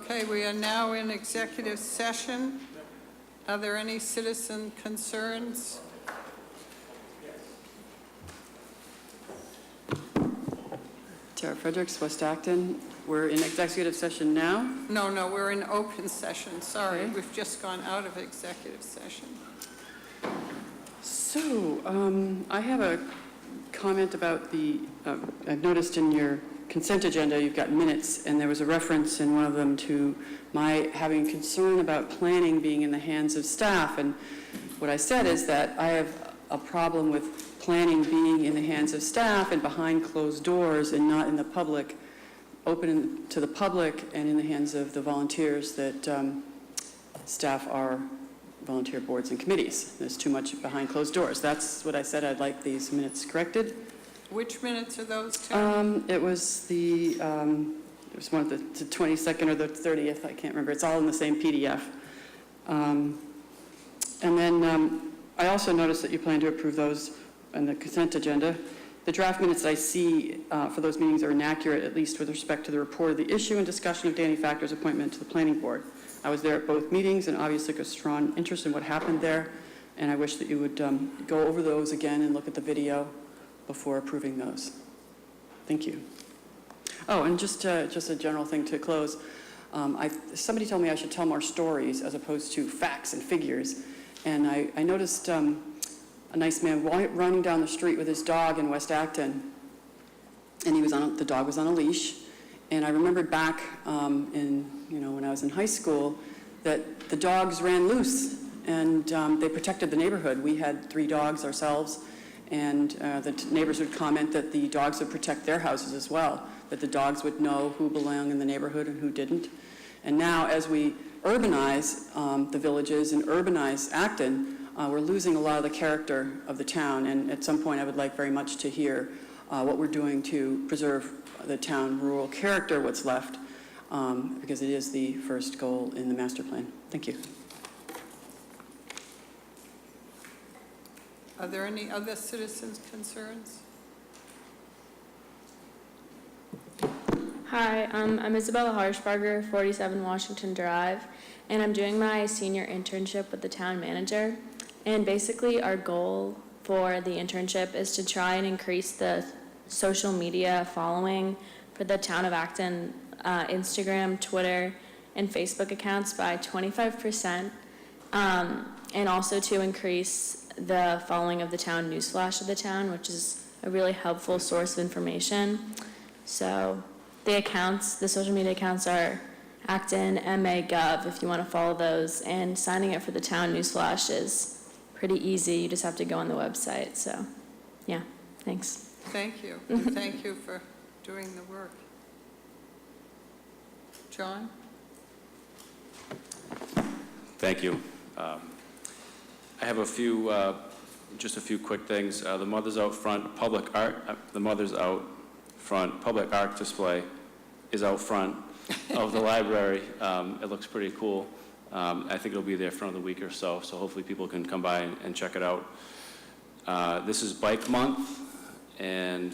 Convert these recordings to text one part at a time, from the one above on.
Okay, we are now in executive session. Are there any citizen concerns? Tara Fredericks, West Acton. We're in executive session now. No, we're in open session. Sorry, Okay. we've just gone out of executive session. So, I have a comment about the, I've noticed in your consent agenda you've got minutes, and there was a reference in one of them to my having concern about planning being in the hands of staff. And what I said is that I have a problem with planning being in the hands of staff and behind closed doors and not in the public, open to the public and in the hands of the volunteers that staff are volunteer boards and committees. There's too much behind closed doors. That's what I said. I'd like these minutes corrected. Which minutes are those, Tim? It was the, it was one of the 22nd or the 30th, I can't remember. It's all in the same PDF. And then I also noticed that you plan to approve those on the consent agenda. The draft minutes that I see for those meetings are inaccurate, at least with respect to the report of the issue and discussion of Danny Factor's appointment to the planning board. I was there at both meetings and obviously took a strong interest in what happened there, and I wish that you would go over those again and look at the video before approving those. Thank you. Oh, and just a general thing to close. Somebody told me I should tell more stories as opposed to facts and figures, and I noticed a nice man running down the street with his dog in West Acton, and the dog was on a leash. And I remembered back when I was in high school that the dogs ran loose and they protected the neighborhood. We had 3 dogs ourselves, and the neighbors would comment that the dogs would protect their houses as well, that the dogs would know who belonged in the neighborhood and who didn't. And now as we urbanize the villages and urbanize Acton, we're losing a lot of the character of the town, and at some point I would like very much to hear what we're doing to preserve the town rural character, what's left, because it is the first goal in the master plan. Thank you. Are there any other citizens' concerns? Hi, I'm Isabella Harshbarger, 47 Washington Drive, and I'm doing my senior internship with the town manager. And basically our goal for the internship is to try and increase the social media following for the town of Acton Instagram, Twitter, and Facebook accounts by 25%, and also to increase the following of the town newsflash of the town, which is a really helpful source of information. So the social media accounts are Acton, MA, Gov, if you want to follow those, and signing up for the town newsflash is pretty easy. You just have to go on the website. So yeah, thanks. Thank you, and thank you for doing the work. John? Thank you. I have just a few quick things. The Mothers Out Front public art, public art display is out front of the library. It looks pretty cool. I think it'll be there for another week or so hopefully people can come by and check it out. This is Bike Month, and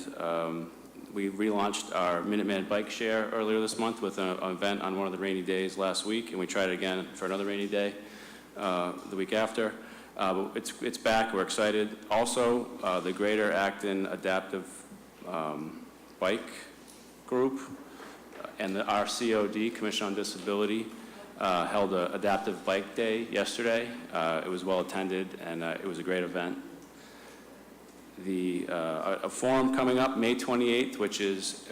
we relaunched our Minuteman Bike Share earlier this month with an event on one of the rainy days last week, and we tried it again for another rainy day the week after. But it's back. We're excited. Also, the Greater Acton Adaptive Bike Group and the RCOD, Commission on Disability, held an Adaptive Bike Day yesterday. It was well attended, and it was a great event. A forum coming up May 28th, which is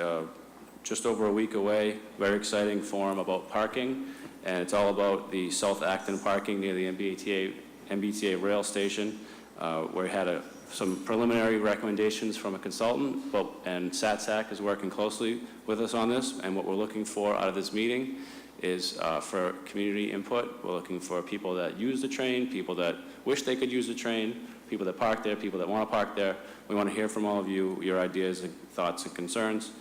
just over a week away. Very exciting forum about parking, and it's all about the South Acton parking near the MBTA rail station, where we had some preliminary recommendations from a consultant, and SATSAC is working closely with us on this, and what we're looking for out of this meeting is for community input. We're looking for people that use the train, people that wish they could use the train, people that park there, people that want to park there. We want to hear from all of you, your ideas and thoughts and concerns,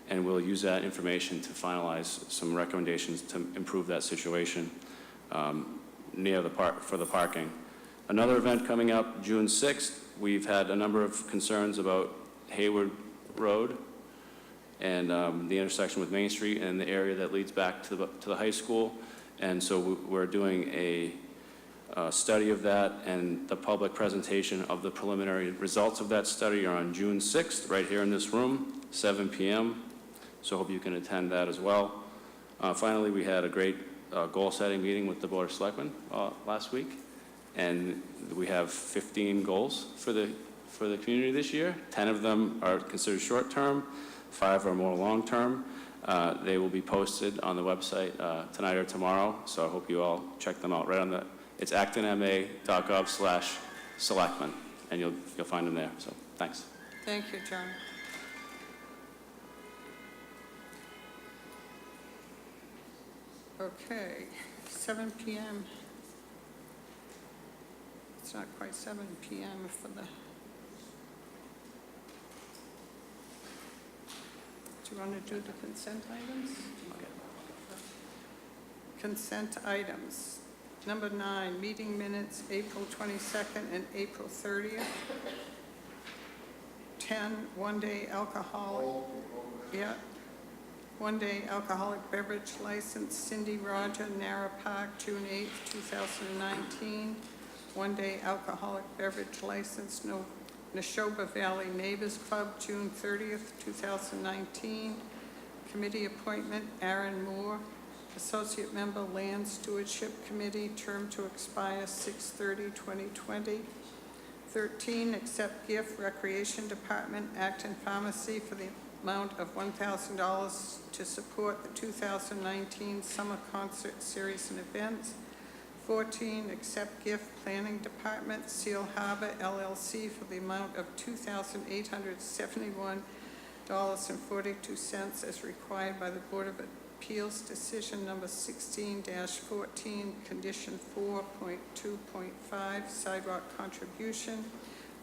and we'll use that information to finalize some recommendations to improve that situation for the parking. Another event coming up June 6th, we've had a number of concerns about Hayward Road, and the intersection with Main Street and the area that leads back to the high school. And so we're doing a study of that, and the public presentation of the preliminary results of that study are on June 6th, right here in this room, 7 p.m. So I hope you can attend that as well. Finally, we had a great goal-setting meeting with the Board of Selectmen last week, and we have 15 goals for the community this year. 10 of them are considered short-term, 5 are more long-term. They will be posted on the website tonight or tomorrow, so I hope you all check them out. It's actonma.gov/selectmen, and you'll find them there. So thanks. Thank you, John. Okay, 7 p.m. It's not quite 7 p.m. for the... Do you want to do the consent items? Consent items. Number 9, meeting minutes, April 22nd and April 30th. 10, one-day alcoholic. Yeah. One-day alcoholic beverage license, Cindy Roger, Narra Park, June 8th, 2019. One-day alcoholic beverage license, Neshoba Valley Neighbors Club, June 30th, 2019. Committee appointment, Aaron Moore. Associate member, Land Stewardship Committee, term to expire 6/30/2020. 13, accept gift, Recreation Department, Acton Pharmacy for the amount of $1,000 to support the 2019 Summer Concert Series and Events. 14, accept gift, Planning Department, Seal Harbor LLC for the amount of $2,871.42 as required by the Board of Appeals Decision Number 16-14, Condition 4.2.5, Sidewalk Contribution.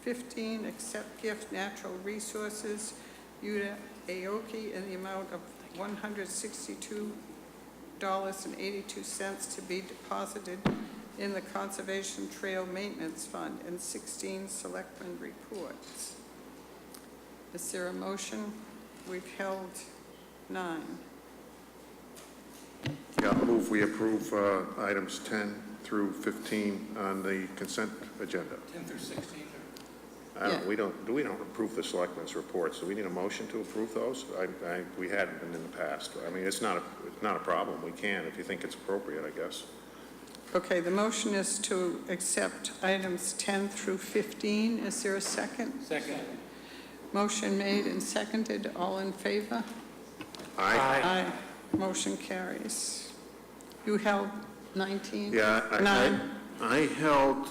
15, accept gift, Natural Resources, Yuta Aoki in the amount of $162.82 to be deposited in the Conservation Trail Maintenance Fund. And 16, Selectmen reports. Is there a motion? We've held 9. Yeah, I'll move we approve items 10 through 15 on the consent agenda. 10 through 16. Yeah. We don't approve the selectmen's reports. Do we need a motion to approve those? We hadn't been in the past. I mean, it's not a problem. We can if you think it's appropriate, I guess. Okay, the motion is to accept items 10 through 15. Is there a second? Second. Motion made and seconded. All in favor? Aye. Aye. Motion carries. You held 19? Yeah, 9. I held,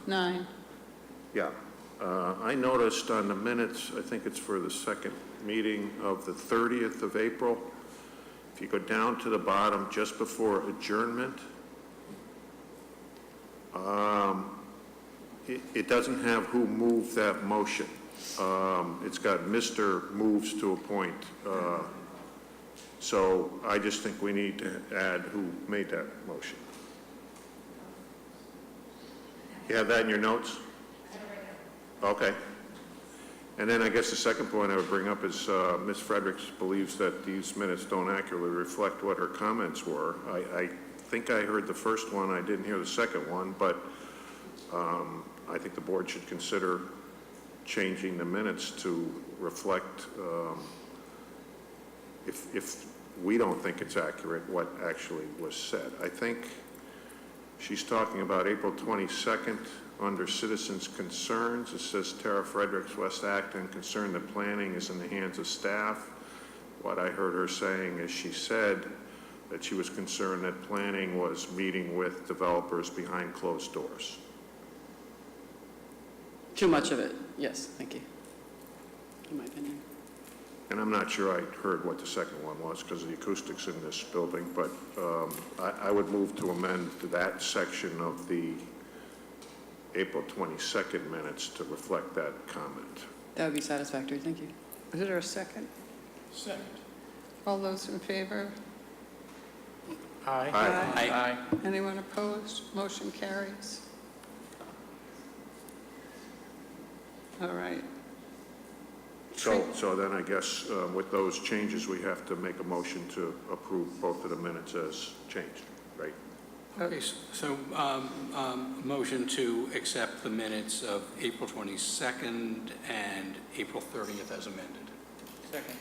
9. yeah. I noticed on the minutes, I think it's for the second meeting of the 30th of April, if you go down to the bottom just before adjournment, it doesn't have who moved that motion. It's got Mr. moves to appoint. So I just think we need to add who made that motion. You have that in your notes? Okay. And then I guess the second point I would bring up is Ms. Fredericks believes that these minutes don't accurately reflect what her comments were. I think I heard the first one, I didn't hear the second one, but I think the board should consider changing the minutes to reflect, if we don't think it's accurate, what actually was said. I think she's talking about April 22nd under citizens' concerns. It says Tara Fredericks, West Acton, concerned that planning is in the hands of staff. What I heard her saying is she said that she was concerned that planning was meeting with developers behind closed doors. Too much of it, yes, thank you, in my opinion. And I'm not sure I heard what the second one was because of the acoustics in this building, but I would move to amend that section of the April 22nd minutes to reflect that comment. That would be satisfactory, thank you. Is there a second? Second. All those in favor? Aye. Aye. Anyone opposed? Motion carries. All right. So then I guess with those changes, we have to make a motion to approve both of the minutes as changed, right? Okay, so motion to accept the minutes of April 22nd and April 30th as amended. Second.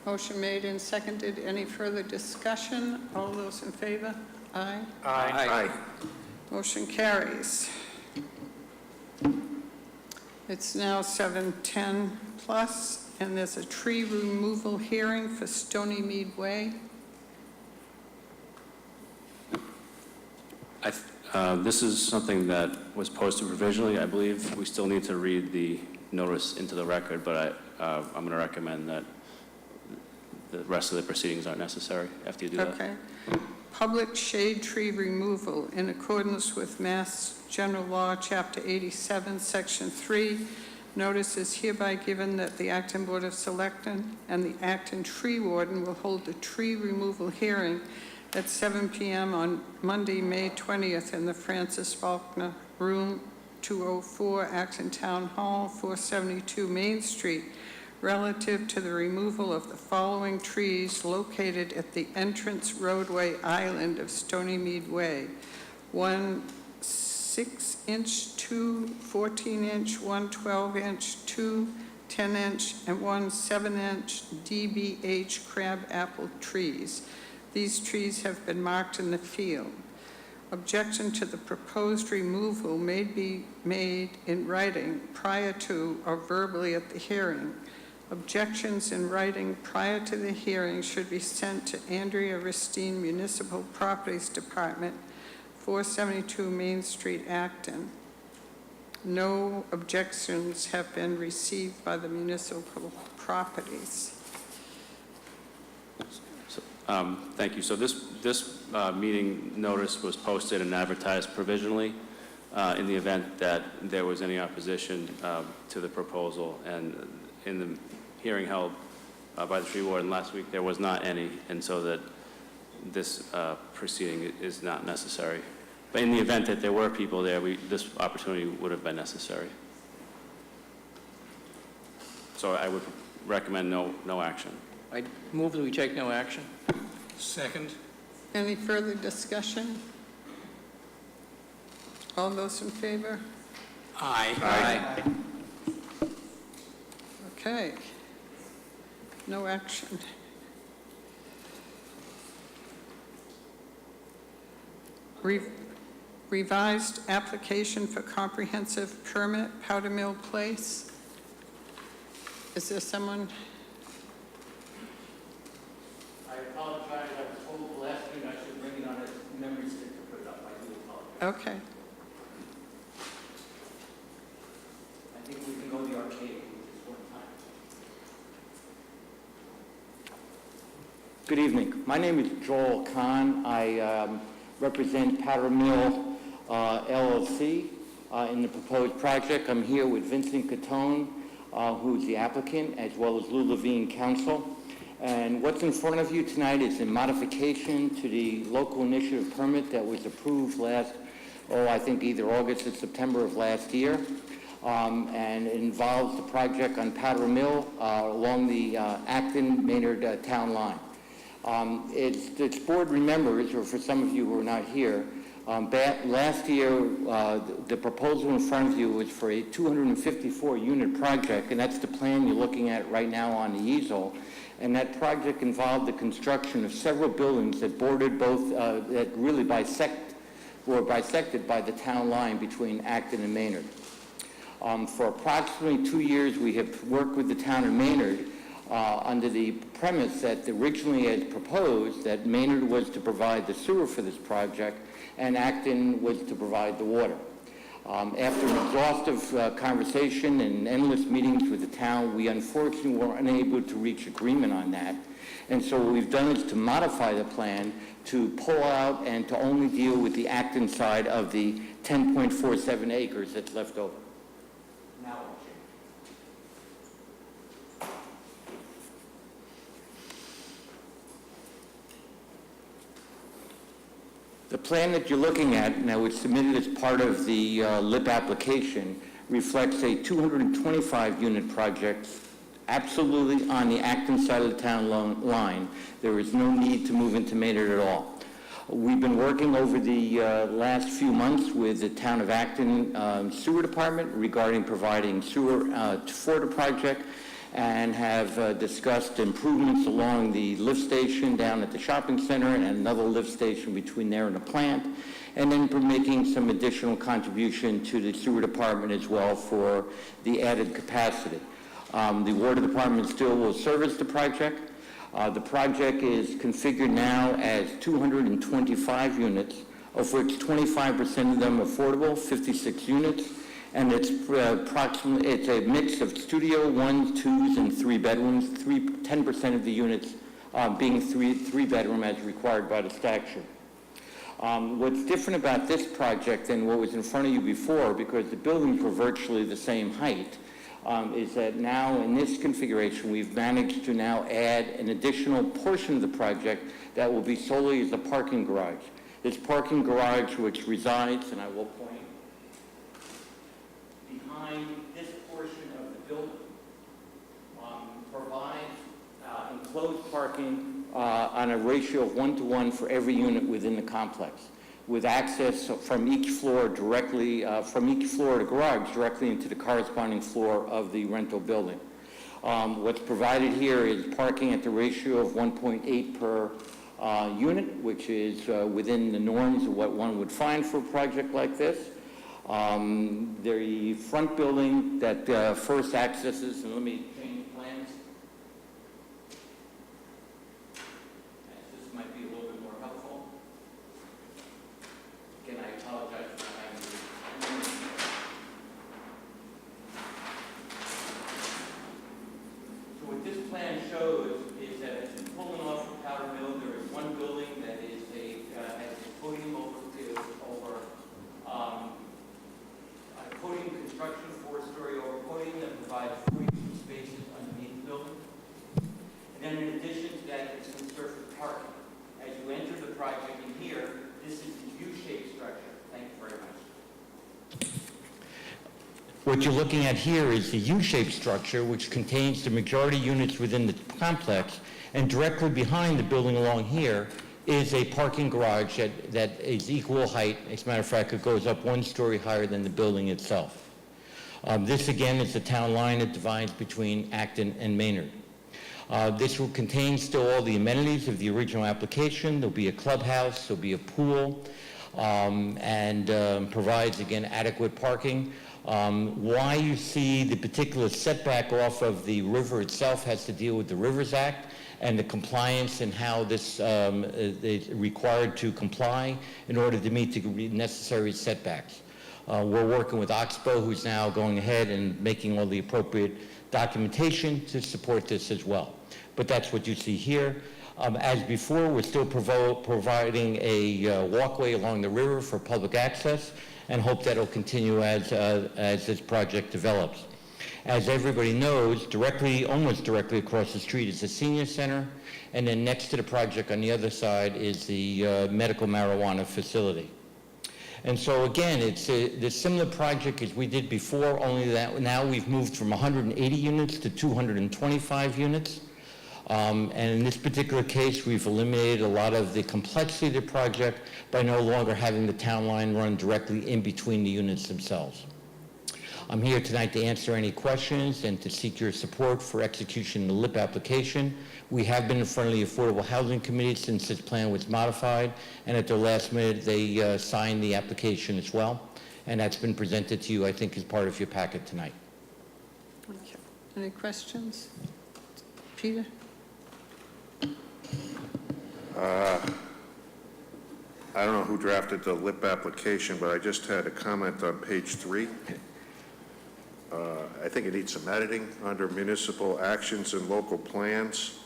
Motion made and seconded. Any further discussion? All those in favor? Aye. Aye. Motion carries. It's now 7:10 plus, and there's a tree removal hearing for Stony Mead Way. This is something that was posted provisionally, I believe. We still need to read the notice into the record, but I'm going to recommend that the rest of the proceedings aren't necessary after you do that. Okay. Public shade tree removal in accordance with Mass General Law, Chapter 87, Section 3. Notice is hereby given that the Acton Board of Selectmen and the Acton Tree Warden will hold a tree removal hearing at 7 p.m. on Monday, May 20th in the Francis Faulkner Room 204, Acton Town Hall, 472 Main Street, relative to the removal of the following trees located at the entrance roadway island of Stony Mead Way. 1 6-inch, 2 14-inch, 1 12-inch, 2 10-inch, and 1 7-inch DBH crabapple trees. These trees have been marked in the field. Objection to the proposed removal may be made in writing prior to or verbally at the hearing. Objections in writing prior to the hearing should be sent to Andrea Ristine Municipal Properties Department, 472 Main Street, Acton. No objections have been received by the municipal properties. Thank you. So this meeting notice was posted and advertised provisionally in the event that there was any opposition to the proposal. And in the hearing held by the tree warden last week, there was not any, and so that this proceeding is not necessary. But in the event that there were people there, this opportunity would have been necessary. So I would recommend no action. I move that we take no action. Second. Any further discussion? All those in favor? Aye. Okay. No action. Revised application for comprehensive permit, Powder Mill Place. Is there someone? I apologize. I was told last week I should bring it on a memory stick to put it up. I do apologize. Okay. I think we can go to the arcade just one time. Good evening. My name is Joel Kahn. I represent Powder Mill LLC in the proposed project. I'm here with Vincent Catone, who's the applicant, as well as Lou Levine, counsel. And what's in front of you tonight is a modification to the local initiative permit that was approved I think either August or September of last year. And it involves the project on Powder Mill along the Acton-Maynard town line. Its board remembers, or for some of you who are not here, last year the proposal in front of you was for a 254-unit project, and that's the plan you're looking at right now on the easel. And that project involved the construction of several buildings that bordered both, that really were bisected by the town line between Acton and Maynard. For approximately 2 years, we have worked with the town of Maynard under the premise that originally as proposed, that Maynard was to provide the sewer for this project and Acton was to provide the water. After an exhaustive conversation and endless meetings with the town, we unfortunately were unable to reach agreement on that. And so what we've done is to modify the plan to pull out and to only deal with the Acton side of the 10.47 acres that's left over. Now I'll change. The plan that you're looking at, now it's submitted as part of the LIP application, reflects a 225-unit project absolutely on the Acton side of the town line. There is no need to move into Maynard at all. We've been working over the last few months with the Town of Acton Sewer Department regarding providing sewer for the project, and have discussed improvements along the lift station down at the shopping center and another lift station between there and the plant, and then we're making some additional contribution to the sewer department as well for the added capacity. The water department still will service the project. The project is configured now as 225 units, of which 25% of them are affordable, 56 units, and it's approximately, it's a mix of studio, 1, 2s, and 3 bedrooms, 10% of the units being three bedroom as required by the statute. What's different about this project than what was in front of you before, because the buildings were virtually the same height, is that now in this configuration, we've managed to now add an additional portion of the project that will be solely as a parking garage. This parking garage, which resides, and I will point, behind this portion of the building, provides enclosed parking on a ratio of 1-to-1 for every unit within the complex, with access from each floor directly, from each floor of the garage directly into the corresponding floor of the rental building. What's provided here is parking at the ratio of 1.8 per unit, which is within the norms of what one would find for a project like this. The front building that first accesses, and let me change plans. This might be a little bit more helpful. Again, I apologize for not having the... So what this plan shows is that as you're pulling off the Powder Mill, there is one building that is has a podium over podium construction, 4-story over podium that provides 42 spaces underneath the building. And then in addition to that, there's some surface parking. As you enter the project in here, this is the U-shaped structure. Thank you very much. What you're looking at here is the U-shaped structure, which contains the majority units within the complex, and directly behind the building along here is a parking garage that is equal height. As a matter of fact, it goes up 1 story higher than the building itself. This again is the town line that divides between Acton and Maynard. This will contain still all the amenities of the original application. There'll be a clubhouse, there'll be a pool, and provides again adequate parking. Why you see the particular setback off of the river itself has to deal with the Rivers Act and the compliance and how this is required to comply in order to meet the necessary setbacks. We're working with Oxbow, who's now going ahead and making all the appropriate documentation to support this as well. But that's what you see here. As before, we're still providing a walkway along the river for public access, and hope that will continue as this project develops. As everybody knows, almost directly across the street is the senior center, and then next to the project on the other side is the medical marijuana facility. And so again, it's the similar project as we did before, only that now we've moved from 180 units to 225 units. And in this particular case, we've eliminated a lot of the complexity of the project by no longer having the town line run directly in between the units themselves. I'm here tonight to answer any questions and to seek your support for execution of the LIP application. We have been in front of the Affordable Housing Committee since this plan was modified, and at the last minute, they signed the application as well. And that's been presented to you, I think, as part of your packet tonight. Okay. Any questions? Peter? I don't know who drafted the LIP application, but I just had a comment on page 3. I think it needs some editing under municipal actions and local plans.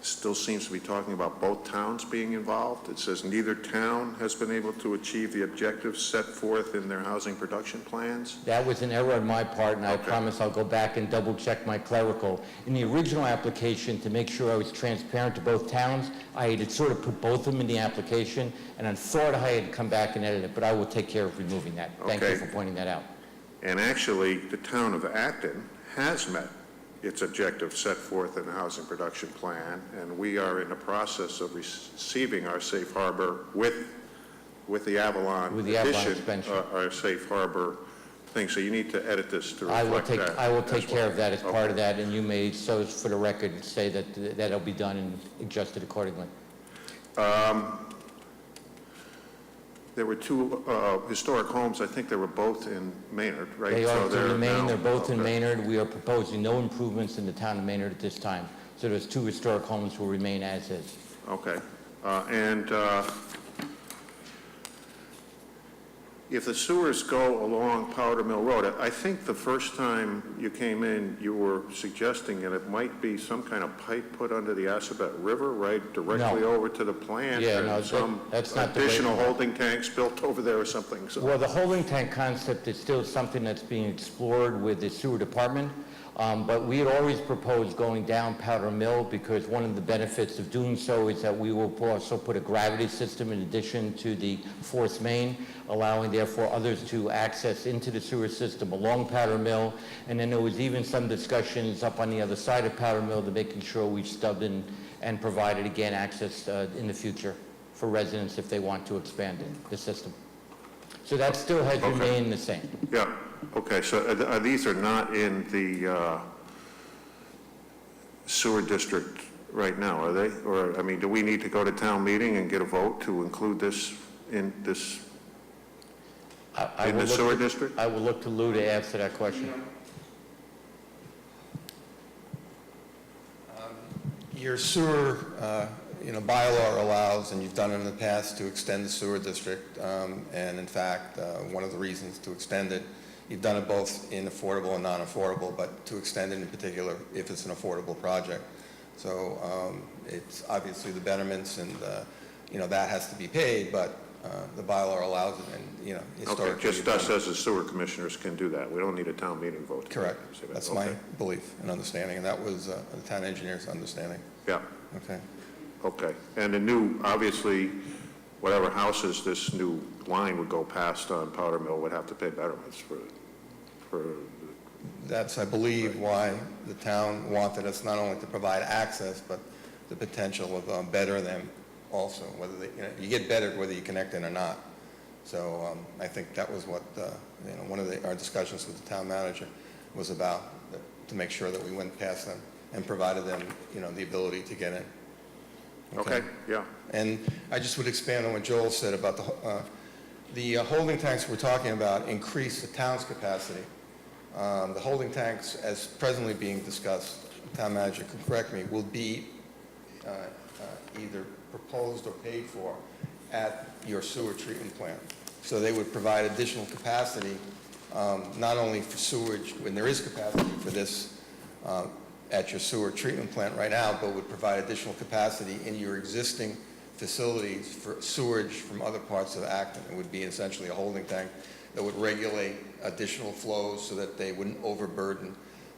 Still seems to be talking about both towns being involved. It says neither town has been able to achieve the objectives set forth in their housing production plans. That was an error on my part, and I Okay. promise I'll go back and double check my clerical. In the original application, to make sure I was transparent to both towns, I had sort of put both of them in the application, and I thought I had come back and edit it, but I will take care of removing that. Thank you Okay. for pointing that out. And actually, the town of Acton has met its objectives set forth in the housing production plan, and we are in the process of receiving our safe harbor with the Avalon With the Avalon addition, expansion. our safe harbor thing. So you need to edit this to reflect that. I will take as care well. of that as part of Okay. that, and you may, so for the record, say that that'll be done and adjusted accordingly. There were two historic homes, I think they were both in Maynard, right? They So are to they're remain, now- they're both in okay. Maynard. We are proposing no improvements in the town of Maynard at this time. So those two historic homes will remain as is. Okay. If the sewers go along Powder Mill Road, I think the first time you came in, you were suggesting that it might be some kind of pipe put under the Assabet River, right, directly No. over to the plant? Yeah, and no, some that's not the way- additional holding tanks built over there or something, so. Well, the holding tank concept is still something that's being explored with the sewer department, but we had always proposed going down Powder Mill because one of the benefits of doing so is that we will also put a gravity system in addition to the force main, allowing therefore others to access into the sewer system along Powder Mill. And then there was even some discussions up on the other side of Powder Mill to making sure we stubbed in and provided again access in the future for residents if they want to expand the system. So that still has Okay. remained the same. Yeah, okay, so these are not in the sewer district right now, are they? Or, I mean, do we need to go to town meeting and get a vote to include this in this, I in will the look sewer to- district? I will look to Lou to answer that question. Your sewer, bylaw allows, and you've done it in the past, to extend the sewer district. And in fact, one of the reasons to extend it, you've done it both in affordable and non-affordable, but to extend it in particular if it's an affordable project. So it's obviously the betterments and, that has to be paid, but the bylaw allows it and, historically. Okay, just you've done us it. as the sewer commissioners can do that. We don't need a town meeting vote. Correct. Say that. That's Okay. my belief and understanding, and that was the town engineer's understanding. Yeah, Okay. okay. And the new, obviously, whatever houses this new line would go past on Powder Mill would have to pay betterments for, That's, I believe, why the town wanted us not only to provide access, but the potential of better them also, whether they, you get bettered whether you connect in or not. So I think that was what, one of our discussions with the town manager was about, to make sure that we went past them and provided them, the ability to get in. okay, yeah. And I just would expand on what Joel said about the holding tanks we're talking about increase the town's capacity. The holding tanks, as presently being discussed, the town manager can correct me, will be either proposed or paid for at your sewer treatment plant. So they would provide additional capacity, not only for sewage, when there is capacity for this at your sewer treatment plant right now, but would provide additional capacity in your existing facilities for sewage from other parts of Acton. It would be essentially a holding tank that would regulate additional flows so that they wouldn't overburden,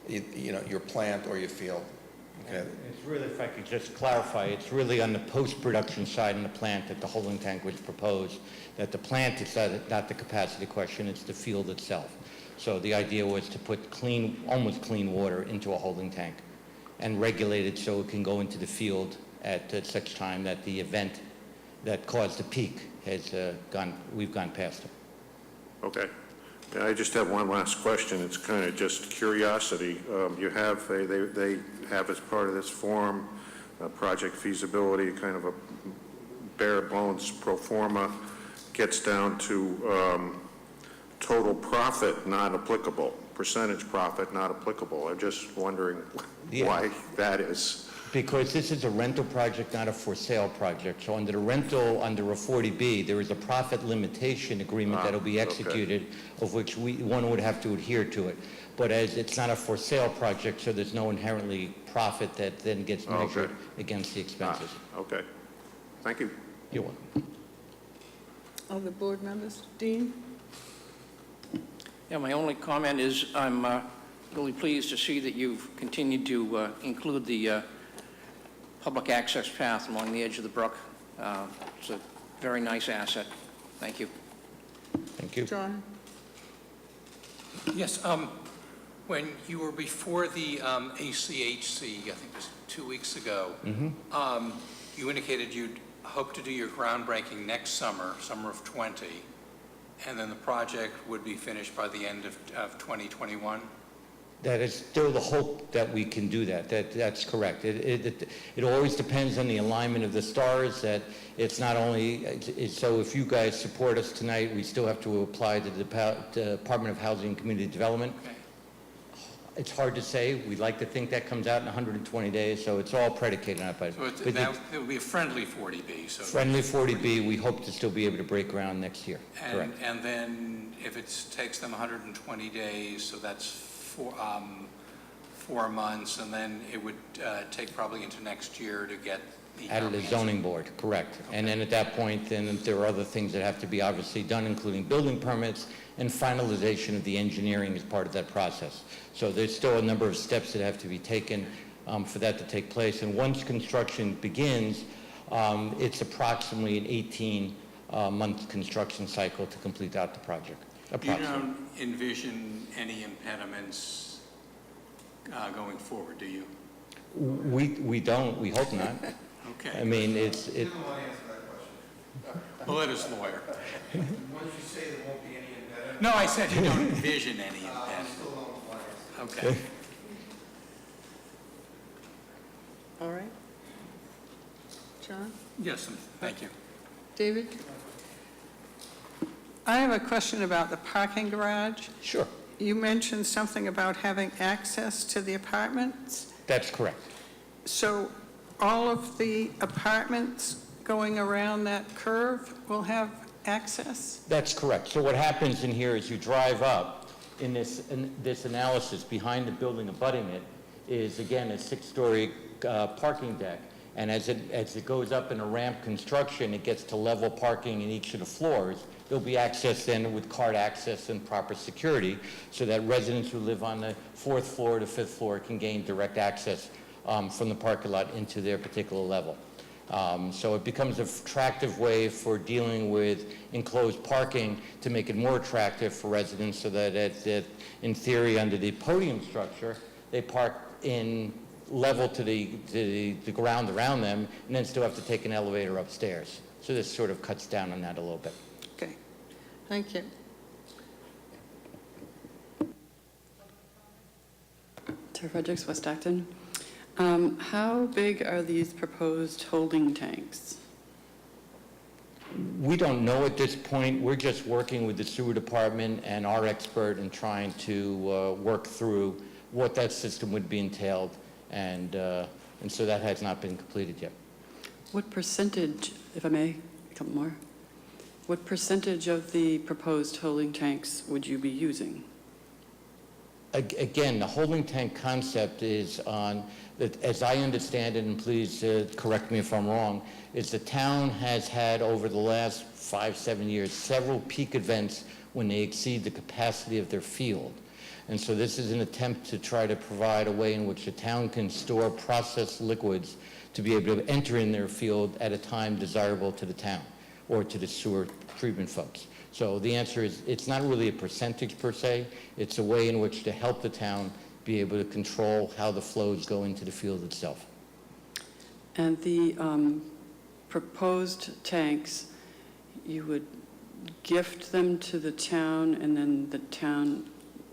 your plant or your field. Okay. It's really, if I could just clarify, it's really on the post-production side in the plant that the holding tank was proposed, that the plant is not the capacity question, it's the field itself. So the idea was to put clean, almost clean water into a holding tank and regulate it so it can go into the field at such time that the event that caused the peak has we've gone past it. Okay. Yeah, I just have one last question. It's kind of just curiosity. You have, they have as part of this form, project feasibility, kind of a bare bones pro forma, gets down to total profit not applicable, percentage profit not applicable. I'm just wondering why that is. Because this is a rental project, not a for sale project. So under the rental, under a 40B, there is a profit limitation agreement that'll be executed, of which one would have to adhere to it. But as it's not a for sale project, so there's no inherently profit that then gets measured against the expenses. Okay. Thank you. You're welcome. Other board members? Dean? Yeah, my only comment is I'm really pleased to see that you've continued to include the public access path along the edge of the brook. It's a very nice asset. Thank you. Thank you. John? Yes, When you were before the ACHC, I think it was 2 weeks ago, you indicated you'd hope to do your groundbreaking next summer, summer of '20, and then the project would be finished by the end of 2021? That is still the hope that we can do that. That's correct. It always depends on the alignment of the stars, that it's not only, so if you guys support us tonight, we still have to apply to the Department of Housing and Community Development. Okay. It's hard to say. We'd like to think that comes out in 120 days, so it's all predicated on it. So it would be a friendly 40B. So friendly 40B, we hope to still be able to break ground next year. Correct. And then if it takes them 120 days, so that's 4 months, and then it would take probably into next year to get the... Out of the zoning board, correct. Okay. And then at that point, then there are other things that have to be obviously done, including building permits and finalization of the engineering as part of that process. So there's still a number of steps that have to be taken for that to take place. And once construction begins, it's approximately an 18-month construction cycle to complete out the project. You don't envision any impediments going forward, do you? We don't. We hope not. Okay. I mean, I didn't want to answer that question. Well, let us lawyer. Once you say there won't be any impediment. No, I said you don't envision any impediment. Still don't want to answer. Okay. All right. John? Yes, thank you. David? I have a question about the parking garage. Sure. You mentioned something about having access to the apartments. That's correct. So all of the apartments going around that curve will have access? That's correct. So what happens in here is you drive up in this analysis behind the building abutting it is, again, a 6-story parking deck. And as it goes up in a ramp construction, it gets to level parking in each of the floors. There'll be access then with card access and proper security so that residents who live on the 4th floor to 5th floor can gain direct access from the parking lot into their particular level. So it becomes an attractive way for dealing with enclosed parking to make it more attractive for residents so that in theory, under the podium structure, they park in level to the ground around them and then still have to take an elevator upstairs. So this sort of cuts down on that a little bit. Okay, thank you. Tara Fredericks, West Acton. How big are these proposed holding tanks? We don't know at this point. We're just working with the sewer department and our expert and trying to work through what that system would be entailed, and so that has not been completed yet. What percentage, if I may, a couple more, what percentage of the proposed holding tanks would you be using? Again, the holding tank concept is on, as I understand it, and please correct me if I'm wrong, is the town has had over the last 5-7 years several peak events when they exceed the capacity of their field. And so this is an attempt to try to provide a way in which the town can store processed liquids to be able to enter in their field at a time desirable to the town or to the sewer treatment folks. So the answer is, it's not really a percentage per se. It's a way in which to help the town be able to control how the flows go into the field itself. And the proposed tanks, you would gift them to the town, and then the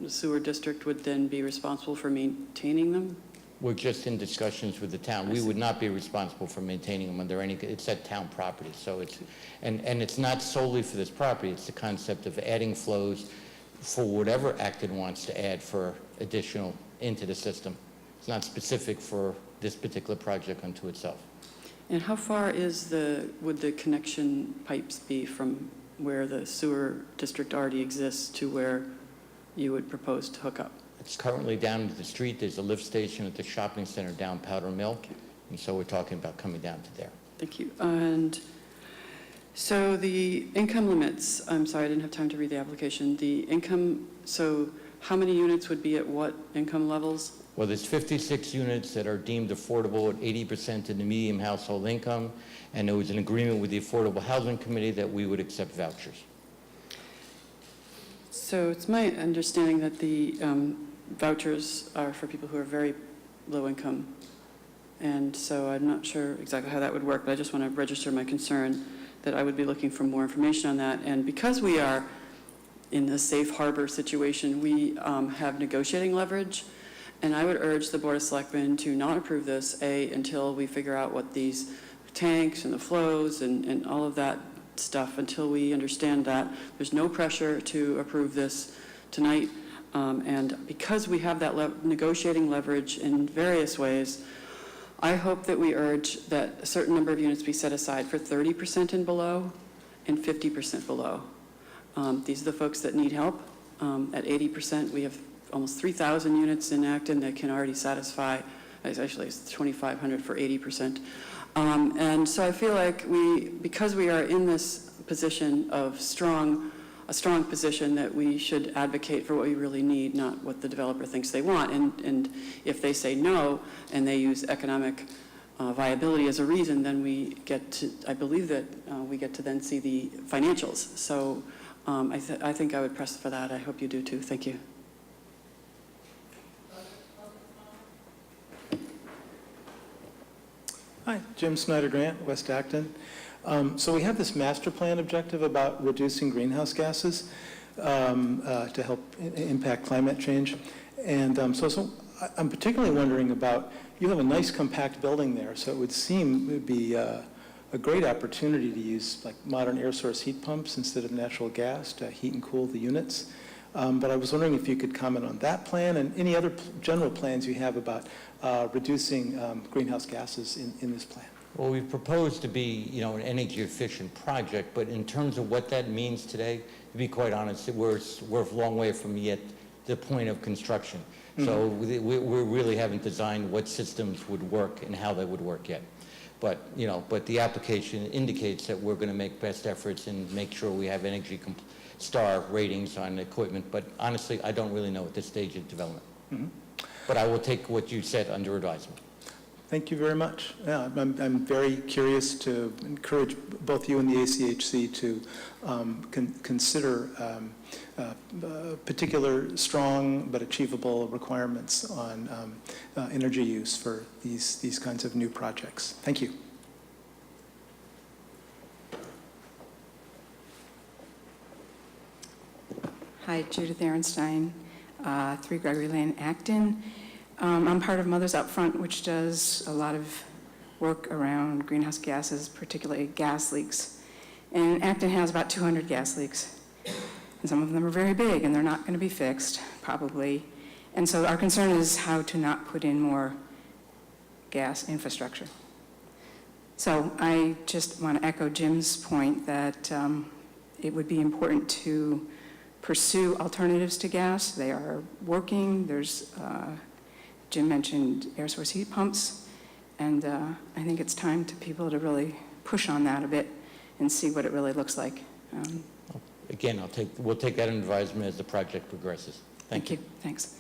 sewer district would then be responsible for maintaining them? We're just in discussions with the town. We would not be responsible for maintaining them under any, it's at town property. So it's, and it's not solely for this property, it's the concept of adding flows for whatever Acton wants to add for additional into the system. It's not specific for this particular project unto itself. And how far would the connection pipes be from where the sewer district already exists to where you would propose to hook up? It's currently down to the street. There's a lift station at the shopping center down Powder Mill. Okay. And so we're talking about coming down to there. Thank you. And so the income limits, I'm sorry, I didn't have time to read the application. The income, so how many units would be at what income levels? Well, there's 56 units that are deemed affordable at 80% of the median household income, and there was an agreement with the Affordable Housing Committee that we would accept vouchers. So it's my understanding that the vouchers are for people who are very low income. And so I'm not sure exactly how that would work, but I just want to register my concern that I would be looking for more information on that. And because we are in a safe harbor situation, we have negotiating leverage. And I would urge the Board of Selectmen to not approve this, until we figure out what these tanks and the flows and all of that stuff, until we understand that. There's no pressure to approve this tonight. And because we have that negotiating leverage in various ways, I hope that we urge that a certain number of units be set aside for 30% and below and 50% below. These are the folks that need help. At 80%, we have almost 3,000 units in Acton that can already satisfy, actually it's 2,500 for 80%. And so I feel like because we are in this position of a strong position, that we should advocate for what we really need, not what the developer thinks they want. And if they say no, and they use economic viability as a reason, then we get to, I believe that we get to then see the financials. So I think I would press for that. I hope you do too. Thank you. Hi, Jim Snyder Grant, West Acton. So we have this master plan objective about reducing greenhouse gases to help impact climate change. And so I'm particularly wondering about, you have a nice compact building there, so it would seem it would be a great opportunity to use like modern air source heat pumps instead of natural gas to heat and cool the units. But I was wondering if you could comment on that plan and any other general plans you have about reducing greenhouse gases in this plan. Well, we've proposed to be, an energy efficient project, but in terms of what that means today, to be quite honest, we're a long way from yet the point of construction. Mm-hmm. So we really haven't designed what systems would work and how they would work yet. But, but the application indicates that we're going to make best efforts and make sure we have Energy Star ratings on equipment. But honestly, I don't really know at this stage of development. Mm-hmm. But I will take what you said under advisement. Thank you very much. Yeah, I'm very curious to encourage both you and the ACHC to consider particular strong but achievable requirements on energy use for these kinds of new projects. Thank you. Hi, Judith Ehrenstein, 3 Gregory Lane, Acton. I'm part of Mothers Up Front, which does a lot of work around greenhouse gases, particularly gas leaks. And Acton has about 200 gas leaks. And some of them are very big, and they're not going to be fixed, probably. And so our concern is how to not put in more gas infrastructure. So I just want to echo Jim's point that it would be important to pursue alternatives to gas. They are working. There's Jim mentioned air source heat pumps, and I think it's time to people to really push on that a bit and see what it really looks like. Again, we'll take that into advisement as the project progresses. Thank you. Thanks.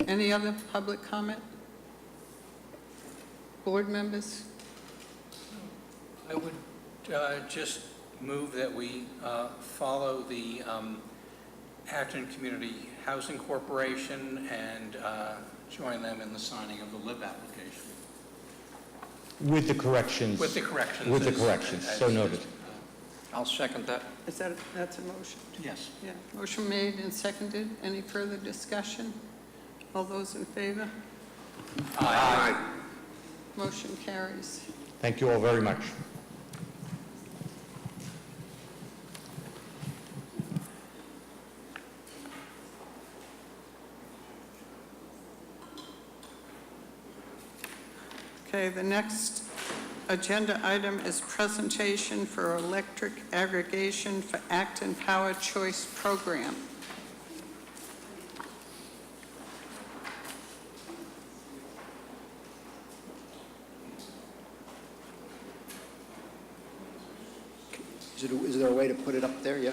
Any other public comment? Board members? I would just move that we follow the Acton Community Housing Corporation and join them in the signing of the LIB application. With the corrections. With the corrections. With the corrections, so noted. I'll second that. That's a motion? Yes. Yeah, motion made and seconded. Any further discussion? All those in favor? Aye. Motion carries. Thank you all very much. Okay, the next agenda item is presentation for electric aggregation for Acton Power Choice Program. Is there a way to put it up there? Yeah.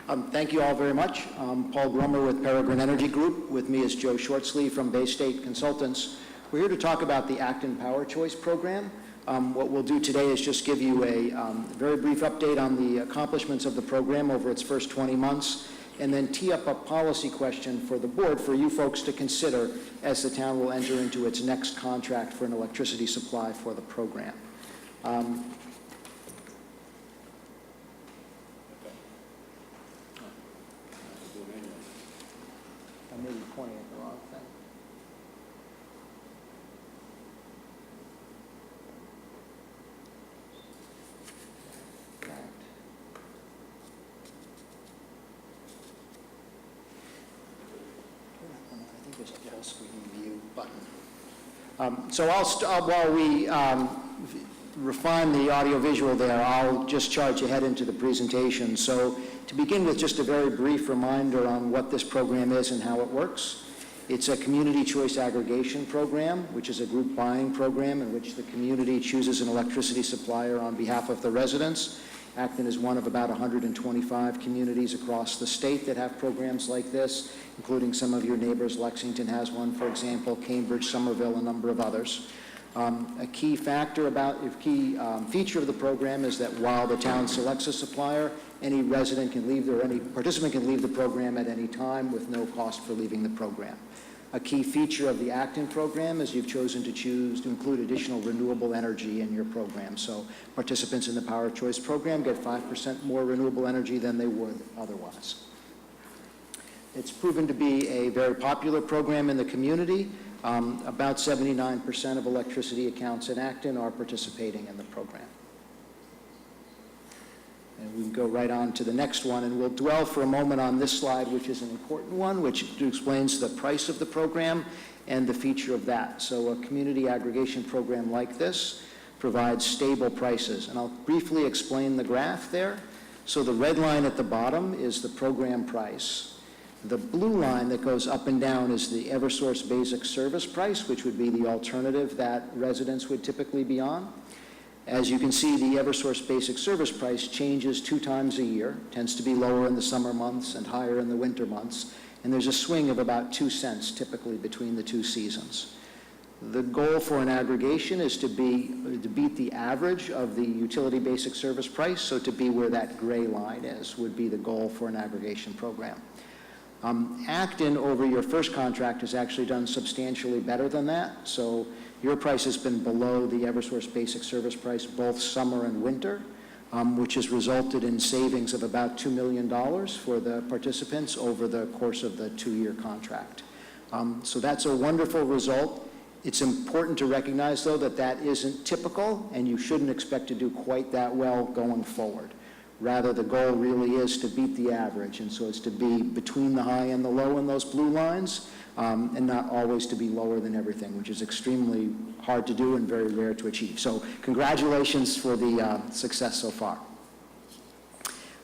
Thank you all very much. I'm Paul Grummer with Peregrine Energy Group. With me is Joe Shortsley from Bay State Consultants. We're here to talk about the Acton Power Choice Program. What we'll do today is just give you a very brief update on the accomplishments of the program over its first 20 months, and then tee up a policy question for the board for you folks to consider as the town will enter into its next contract for an electricity supply for the program. I may be pointing at the wrong thing. I think there's a full screen view button. So while we refine the audio-visual there, I'll just charge ahead into the presentation. So to begin with, just a very brief reminder on what this program is and how it works. It's a community choice aggregation program, which is a group buying program in which the community chooses an electricity supplier on behalf of the residents. Acton is one of about 125 communities across the state that have programs like this, including some of your neighbors. Lexington has one, for example, Cambridge, Somerville, a number of others. A key feature of the program is that while the town selects a supplier, any resident can leave, or any participant can leave the program at any time with no cost for leaving the program. A key feature of the Acton program is you've chosen to include additional renewable energy in your program. So participants in the Power Choice program get 5% more renewable energy than they would otherwise. It's proven to be a very popular program in the community. About 79% of electricity accounts in Acton are participating in the program. And we can go right on to the next one, and we'll dwell for a moment on this slide, which is an important one, which explains the price of the program and the feature of that. So a community aggregation program like this provides stable prices. And I'll briefly explain the graph there. So the red line at the bottom is the program price. The blue line that goes up and down is the Eversource basic service price, which would be the alternative that residents would typically be on. As you can see, the Eversource basic service price changes 2 times a year, tends to be lower in the summer months and higher in the winter months, and there's a swing of about 2 cents typically between the 2 seasons. The goal for an aggregation is to beat the average of the utility basic service price, so to be where that gray line is would be the goal for an aggregation program. Acton, over your first contract, has actually done substantially better than that. So your price has been below the Eversource basic service price both summer and winter, which has resulted in savings of about $2 million for the participants over the course of the 2-year contract. So that's a wonderful result. It's important to recognize, though, that that isn't typical, and you shouldn't expect to do quite that well going forward. Rather, the goal really is to beat the average, and so it's to be between the high and the low in those blue lines, and not always to be lower than everything, which is extremely hard to do and very rare to achieve. So congratulations for the success so far.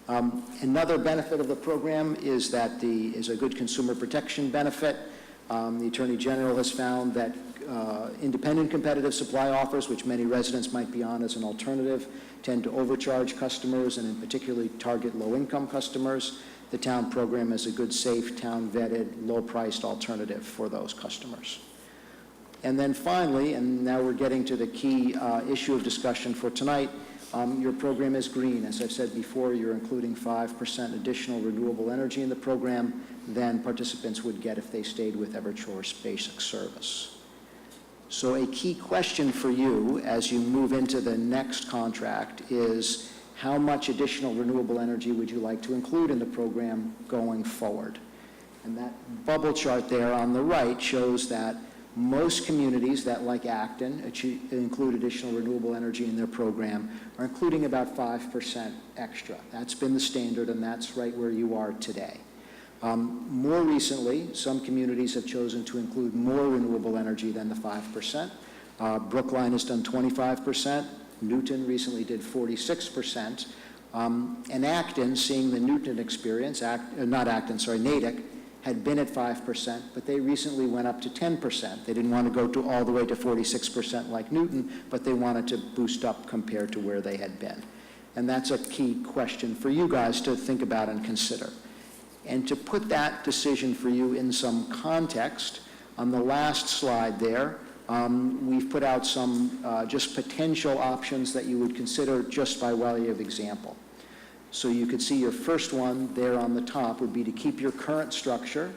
Another benefit of the program is that is a good consumer protection benefit. The Attorney General has found that independent competitive supply offers, which many residents might be on as an alternative, tend to overcharge customers and in particular target low-income customers. The town program is a good, safe, town-vetted, low-priced alternative for those customers. And then finally, and now we're getting to the key issue of discussion for tonight, your program is green. As I've said before, you're including 5% additional renewable energy in the program than participants would get if they stayed with Eversource basic service. So a key question for you as you move into the next contract is how much additional renewable energy would you like to include in the program going forward? And that bubble chart there on the right shows that most communities that, like Acton, include additional renewable energy in their program are including about 5% extra. That's been the standard, and that's right where you are today. More recently, some communities have chosen to include more renewable energy than the 5%. Brookline has done 25%. Newton recently did 46%. And Acton, seeing the Newton experience, Natick, had been at 5%, but they recently went up to 10%. They didn't want to go all the way to 46% like Newton, but they wanted to boost up compared to where they had been. And that's a key question for you guys to think about and consider. And to put that decision for you in some context, on the last slide there, we've put out some just potential options that you would consider just by way of example. So you could see your first one there on the top would be to keep your current structure,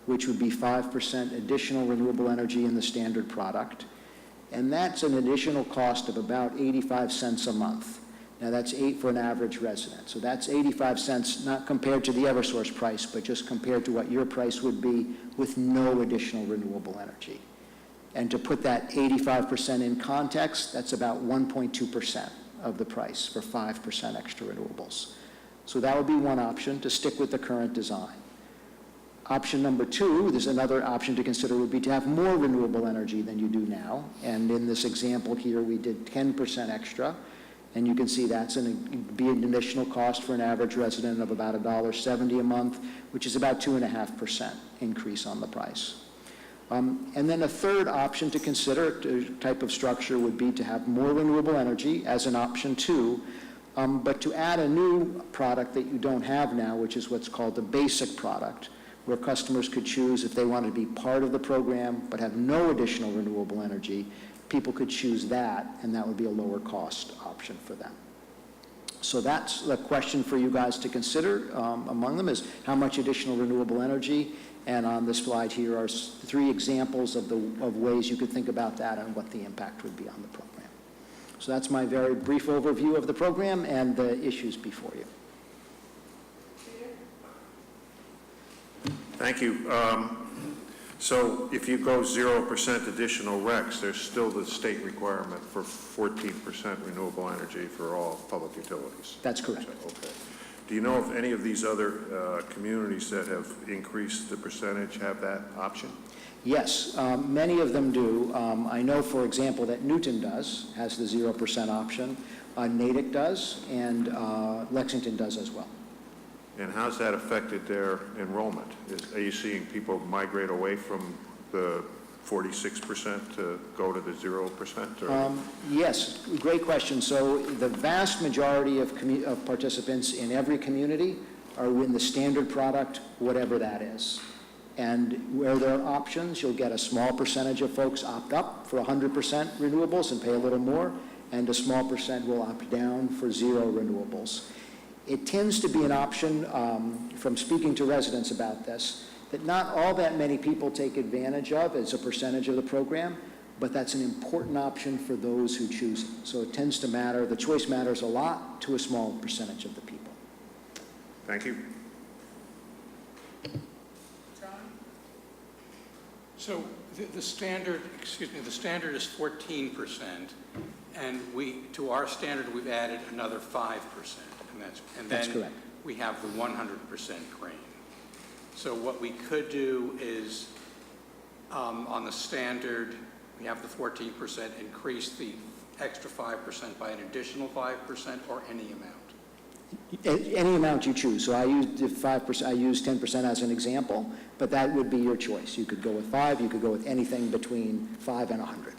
which would be 5% additional renewable energy in the standard product. And that's an additional cost of about 85 cents a month. Now that's for an average resident. So that's 85 cents, not compared to the Eversource price, but just compared to what your price would be with no additional renewable energy. And to put that 85% in context, that's about 1.2% of the price for 5% extra renewables. So that would be one option, to stick with the current design. Option number two, there's another option to consider, would be to have more renewable energy than you do now. And in this example here, we did 10% extra. And you can see that's be an additional cost for an average resident of about $1.70 a month, which is about 2.5% increase on the price. And then a third option to consider, type of structure, would be to have more renewable energy as an option two, but to add a new product that you don't have now, which is what's called the basic product, where customers could choose if they wanted to be part of the program but have no additional renewable energy. People could choose that, and that would be a lower cost option for them. So that's the question for you guys to consider. Among them is how much additional renewable energy, and on this slide here are 3 examples of ways you could think about that and what the impact would be on the program. So that's my very brief overview of the program and the issues before you. Thank you. So if you go 0% additional RECs, there's still the state requirement for 14% renewable energy for all public utilities. That's correct. Okay. Do you know if any of these other communities that have increased the percentage have that option? Yes, many of them do. I know, for example, that Newton has the 0% option, Natick does, and Lexington does as well. And how's that affected their enrollment? Are you seeing people migrate away from the 46% to go to the 0%? Yes, great question. So the vast majority of participants in every community are in the standard product, whatever that is. And where there are options, you'll get a small percentage of folks opt up for 100% renewables and pay a little more, and a small percent will opt down for 0 renewables. It tends to be an option, from speaking to residents about this, that not all that many people take advantage of as a percentage of the program, but that's an important option for those who choose it. So it tends to matter, the choice matters a lot to a small percentage of the people. Thank you. John? So the standard is 14%, and to our standard, we've added another 5%. That's correct. We have the 100% green. So what we could do is, on the standard, we have the 14%, increase the extra 5% by an additional 5% or any amount? Any amount you choose. So I used 5%, I used 10% as an example, but that would be your choice. You could go with 5, you could go with anything between 5 and 100. Okay.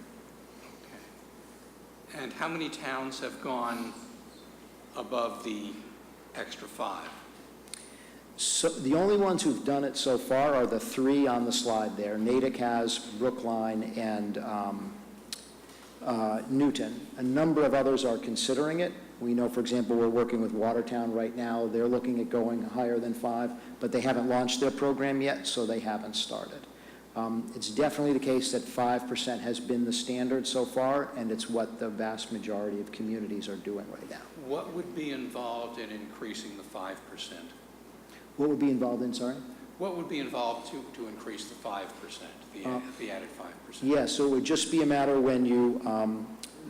And how many towns have gone above the extra 5? So the only ones who've done it so far are the 3 on the slide there. Natick has, Brookline, and Newton. A number of others are considering it. We know, for example, we're working with Watertown right now. They're looking at going higher than 5, but they haven't launched their program yet, so they haven't started. It's definitely the case that 5% has been the standard so far, and it's what the vast majority of communities are doing right now. What would be involved in increasing the 5%? What would be involved in, sorry? What would be involved to increase the 5%, the added 5%? Yeah, so it would just be a matter when you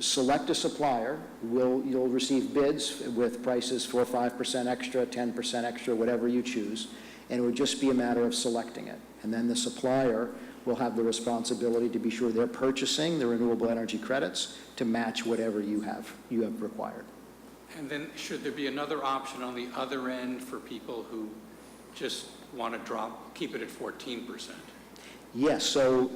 select a supplier, you'll receive bids with prices for 5% extra, 10% extra, whatever you choose, and it would just be a matter of selecting it. And then the supplier will have the responsibility to be sure they're purchasing the renewable energy credits to match whatever you have required. And then should there be another option on the other end for people who just want to keep it at 14%? Yes, so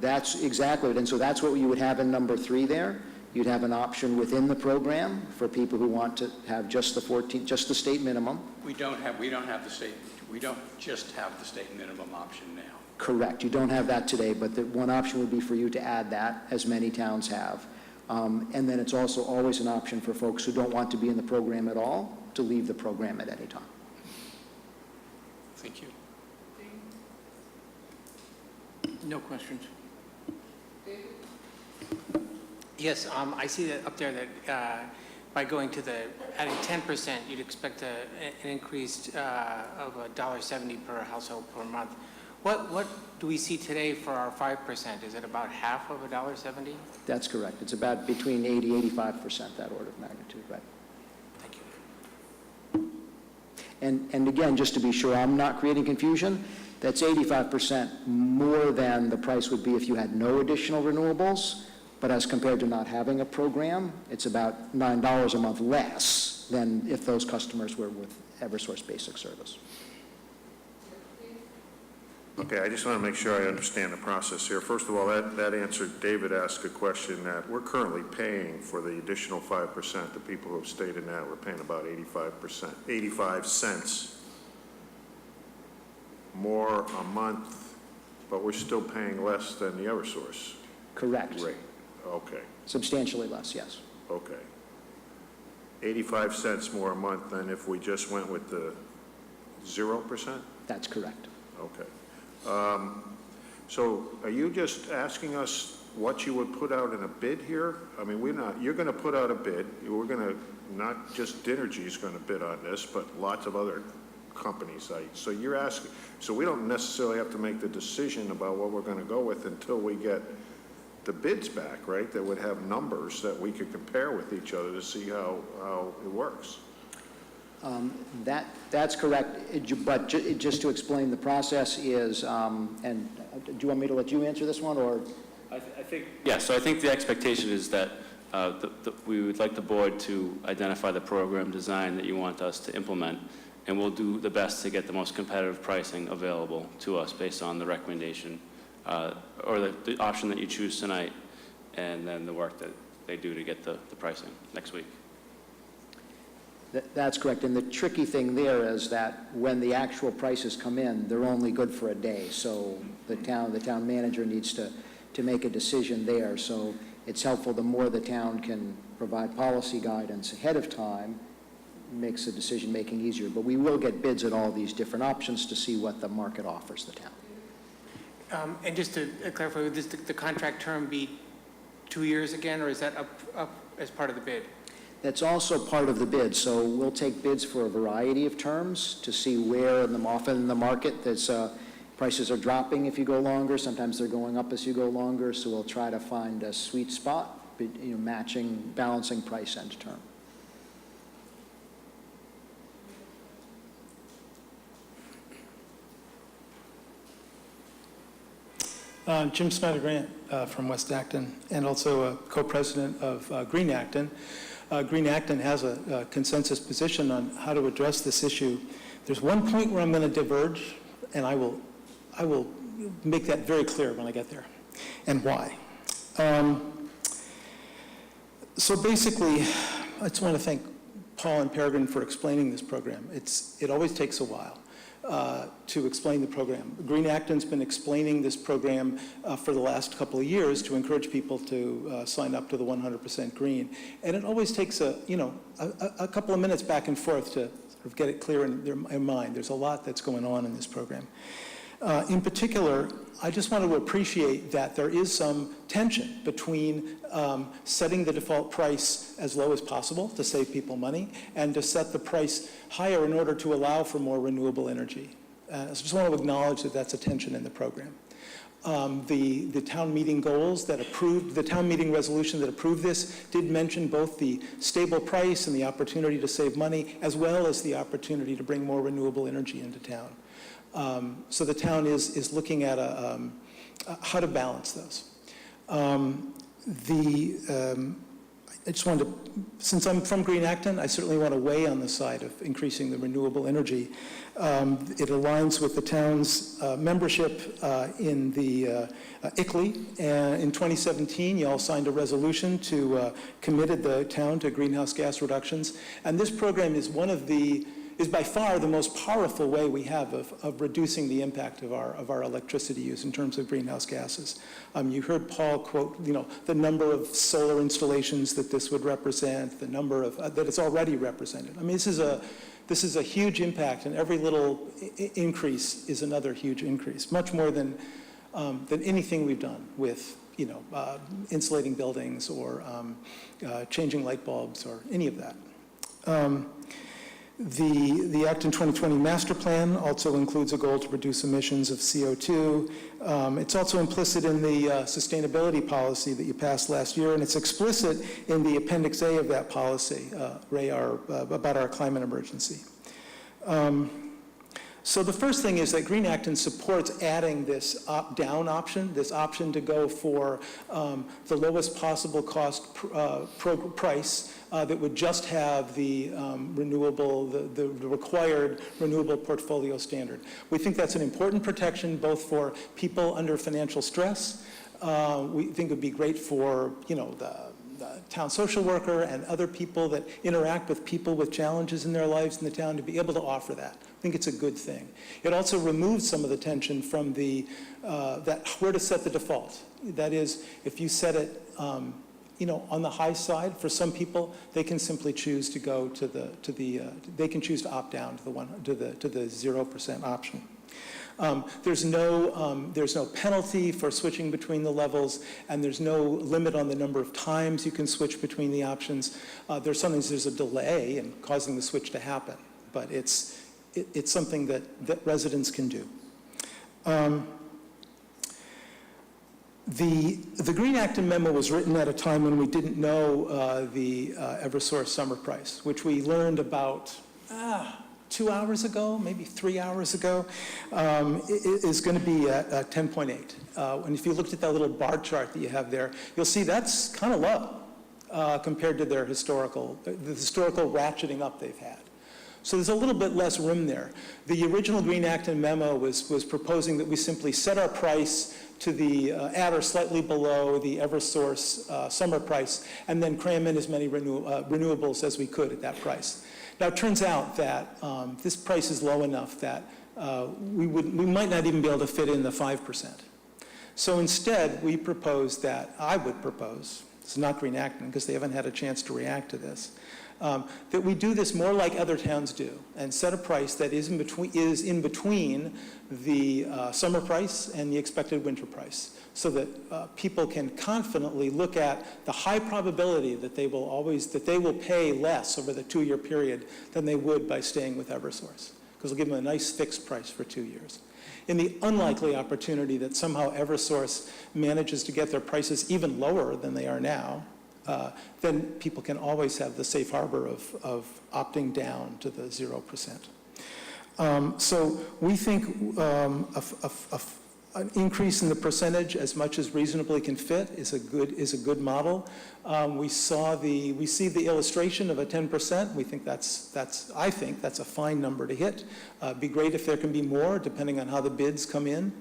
that's exactly it. And so that's what you would have in number 3 there. You'd have an option within the program for people who want to have just the state minimum. We don't just have the state minimum option now. Correct. You don't have that today, but the one option would be for you to add that, as many towns have. And then it's also always an option for folks who don't want to be in the program at all to leave the program at any time. Thank you. No questions. Yes, I see that up there that by going to adding 10%, you'd expect an increase of $1.70 per household per month. What do we see today for our 5%? Is it about half of $1.70? That's correct. It's about between 80-85%, that order of magnitude, right? Thank you. And again, just to be sure I'm not creating confusion, that's 85% more than the price would be if you had no additional renewables, but as compared to not having a program, it's about $9 a month less than if those customers were with Eversource Basic Service. Okay, I just want to make sure I understand the process here. First of all, that answered, David asked a question that we're currently paying for the additional 5%. The people who have stayed in that, we're paying about 85 cents more a month, but we're still paying less than the Eversource Correct. rate. Okay, Substantially less, yes. okay. 85 cents more a month than if we just went with the 0%? That's correct. Okay. So are you just asking us what you would put out in a bid here? I mean, you're going to put out a bid. We're going to, not just Dinergy is going to bid on this, but lots of other companies. So you're asking, so we don't necessarily have to make the decision about what we're going to go with until we get the bids back, right? That would have numbers that we could compare with each other to see how it works. That's correct, but just to explain the process is, and do you want me to let you answer this one, or? I think, yeah, so I think the expectation is that we would like the board to identify the program design that you want us to implement, and we'll do the best to get the most competitive pricing available to us based on the recommendation, or the option that you choose tonight, and then the work that they do to get the pricing next week. That's correct, and the tricky thing there is that when the actual prices come in, they're only good for a day, so the town manager needs to make a decision there. So it's helpful, the more the town can provide policy guidance ahead of time, makes the decision-making easier. But we will get bids at all these different options to see what the market offers the town. And just to clarify, would the contract term be 2 years again, or is that up as part of the bid? That's also part of the bid, so we'll take bids for a variety of terms to see where, often in the market, there's prices are dropping if you go longer, sometimes they're going up as you go longer, so we'll try to find a sweet spot, matching, balancing price and term. Jim Snyder-Grant from West Acton, and also a co-president of Green Acton. Green Acton has a consensus position on how to address this issue. There's one point where I'm going to diverge, and I will make that very clear when I get there, and why. So basically, I just want to thank Paul and Peregrine for explaining this program. It always takes a while to explain the program. Green Acton's been explaining this program for the last couple of years to encourage people to sign up to the 100% green. And it always takes a couple of minutes back and forth to sort of get it clear in their mind. There's a lot that's going on in this program. In particular, I just want to appreciate that there is some tension between setting the default price as low as possible to save people money and to set the price higher in order to allow for more renewable energy. So I just want to acknowledge that that's a tension in the program. The town meeting goals that approved, the town meeting resolution that approved this did mention both the stable price and the opportunity to save money, as well as the opportunity to bring more renewable energy into town. So the town is looking at how to balance those. I just wanted to, since I'm from Green Acton, I certainly want to weigh on the side of increasing the renewable energy. It aligns with the town's membership in the ICLEI. In 2017, you all signed a resolution to committed the town to greenhouse gas reductions. And this program is is by far the most powerful way we have of reducing the impact of our electricity use in terms of greenhouse gases. You heard Paul quote, the number of solar installations that this would represent, the number of that it's already represented. I mean, this is a huge impact, and every little increase is another huge increase, much more than anything we've done with insulating buildings or changing light bulbs or any of that. The Acton 2020 master plan also includes a goal to reduce emissions of CO2. It's also implicit in the sustainability policy that you passed last year, and it's explicit in the Appendix A of that policy, Ray, about our climate emergency. So the first thing is that Green Acton supports adding this opt-down option, this option to go for the lowest possible cost price that would just have the the required renewable portfolio standard. We think that's an important protection both for people under financial stress. We think it would be great for the town social worker and other people that interact with people with challenges in their lives in the town to be able to offer that. I think it's a good thing. It also removes some of the tension from where to set the default. That is, if you set it on the high side, for some people, they can simply choose to go they can choose to opt down to the 0% option. There's no penalty for switching between the levels, and there's no limit on the number of times you can switch between the options. There's a delay in causing the switch to happen, but it's something that residents can do. The Green Acton memo was written at a time when we didn't know the Eversource summer price, which we learned about 2 hours ago, maybe 3 hours ago, is going to be at 10.8. And if you looked at that little bar chart that you have there, you'll see that's kind of low compared to the historical ratcheting up they've had. So there's a little bit less room there. The original Green Acton memo was proposing that we simply set our price to the at or slightly below the Eversource summer price, and then cram in as many renewables as we could at that price. Now, it turns out that this price is low enough that we might not even be able to fit in the 5%. So instead, I would propose, it's not Green Acton because they haven't had a chance to react to this, that we do this more like other towns do and set a price that is in between the summer price and the expected winter price, so that people can confidently look at the high probability that they will pay less over the 2-year period than they would by staying with Eversource, because we'll give them a nice fixed price for 2 years. In the unlikely opportunity that somehow Eversource manages to get their prices even lower than they are now, then people can always have the safe harbor of opting down to the 0%. So we think an increase in the percentage as much as reasonably can fit is a good model. We see the illustration of a 10%. We think I think that's a fine number to hit. It'd be great if there can be more, depending on how the bids come in.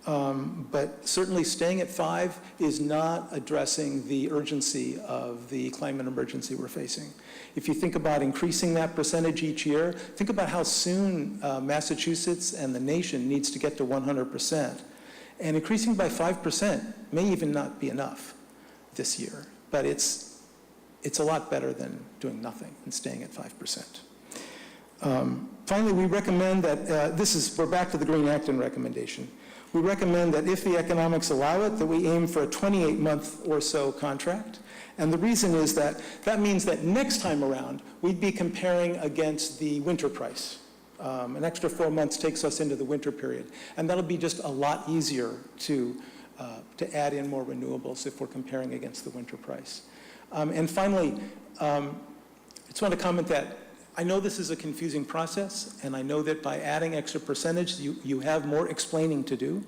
But certainly staying at 5 is not addressing the urgency of the climate emergency we're facing. If you think about increasing that percentage each year, think about how soon Massachusetts and the nation needs to get to 100%. And increasing by 5% may even not be enough this year, but it's a lot better than doing nothing and staying at 5%. Finally, we recommend that, we're back to the Green Acton recommendation. We recommend that if the economics allow it, that we aim for a 28-month or so contract. And the reason is that means that next time around, we'd be comparing against the winter price. An extra 4 months takes us into the winter period. And that'll be just a lot easier to add in more renewables if we're comparing against the winter price. And finally, I just want to comment that I know this is a confusing process, and I know that by adding extra percentage, you have more explaining to do.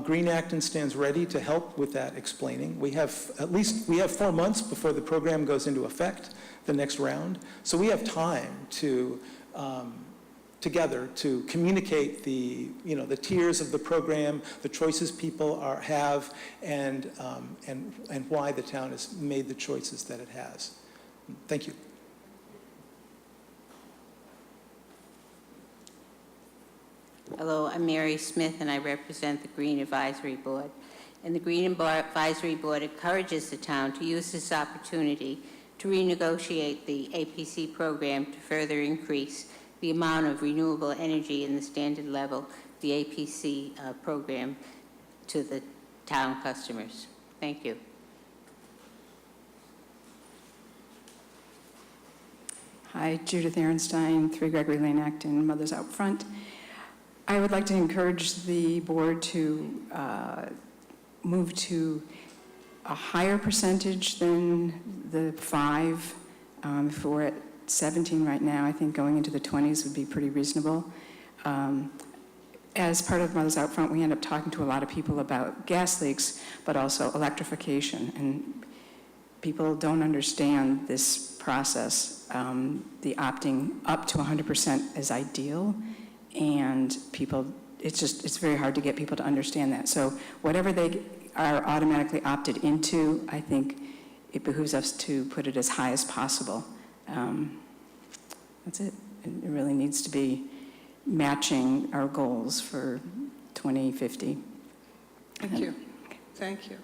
Green Acton stands ready to help with that explaining. We have 4 months before the program goes into effect, the next round. So we have time to, together, to communicate the tiers of the program, the choices people have, and why the town has made the choices that it has. Thank you. Hello, I'm Mary Smith, and I represent the Green Advisory Board. And the Green Advisory Board encourages the town to use this opportunity to renegotiate the APC program to further increase the amount of renewable energy in the standard level of the APC program to the town customers. Thank you. Hi, Judith Ehrenstein, 3 Gregory Lane, Acton, Mothers Out Front. I would like to encourage the board to move to a higher percentage than the 5. If we're at 17 right now, I think going into the 20s would be pretty reasonable. As part of Mothers Out Front, we end up talking to a lot of people about gas leaks, but also electrification. And people don't understand this process. The opting up to 100% is ideal. And people, it's very hard to get people to understand that. So whatever they are automatically opted into, I think it behooves us to put it as high as possible. That's it. It really needs to be matching our goals for 2050. Thank you. Thank you.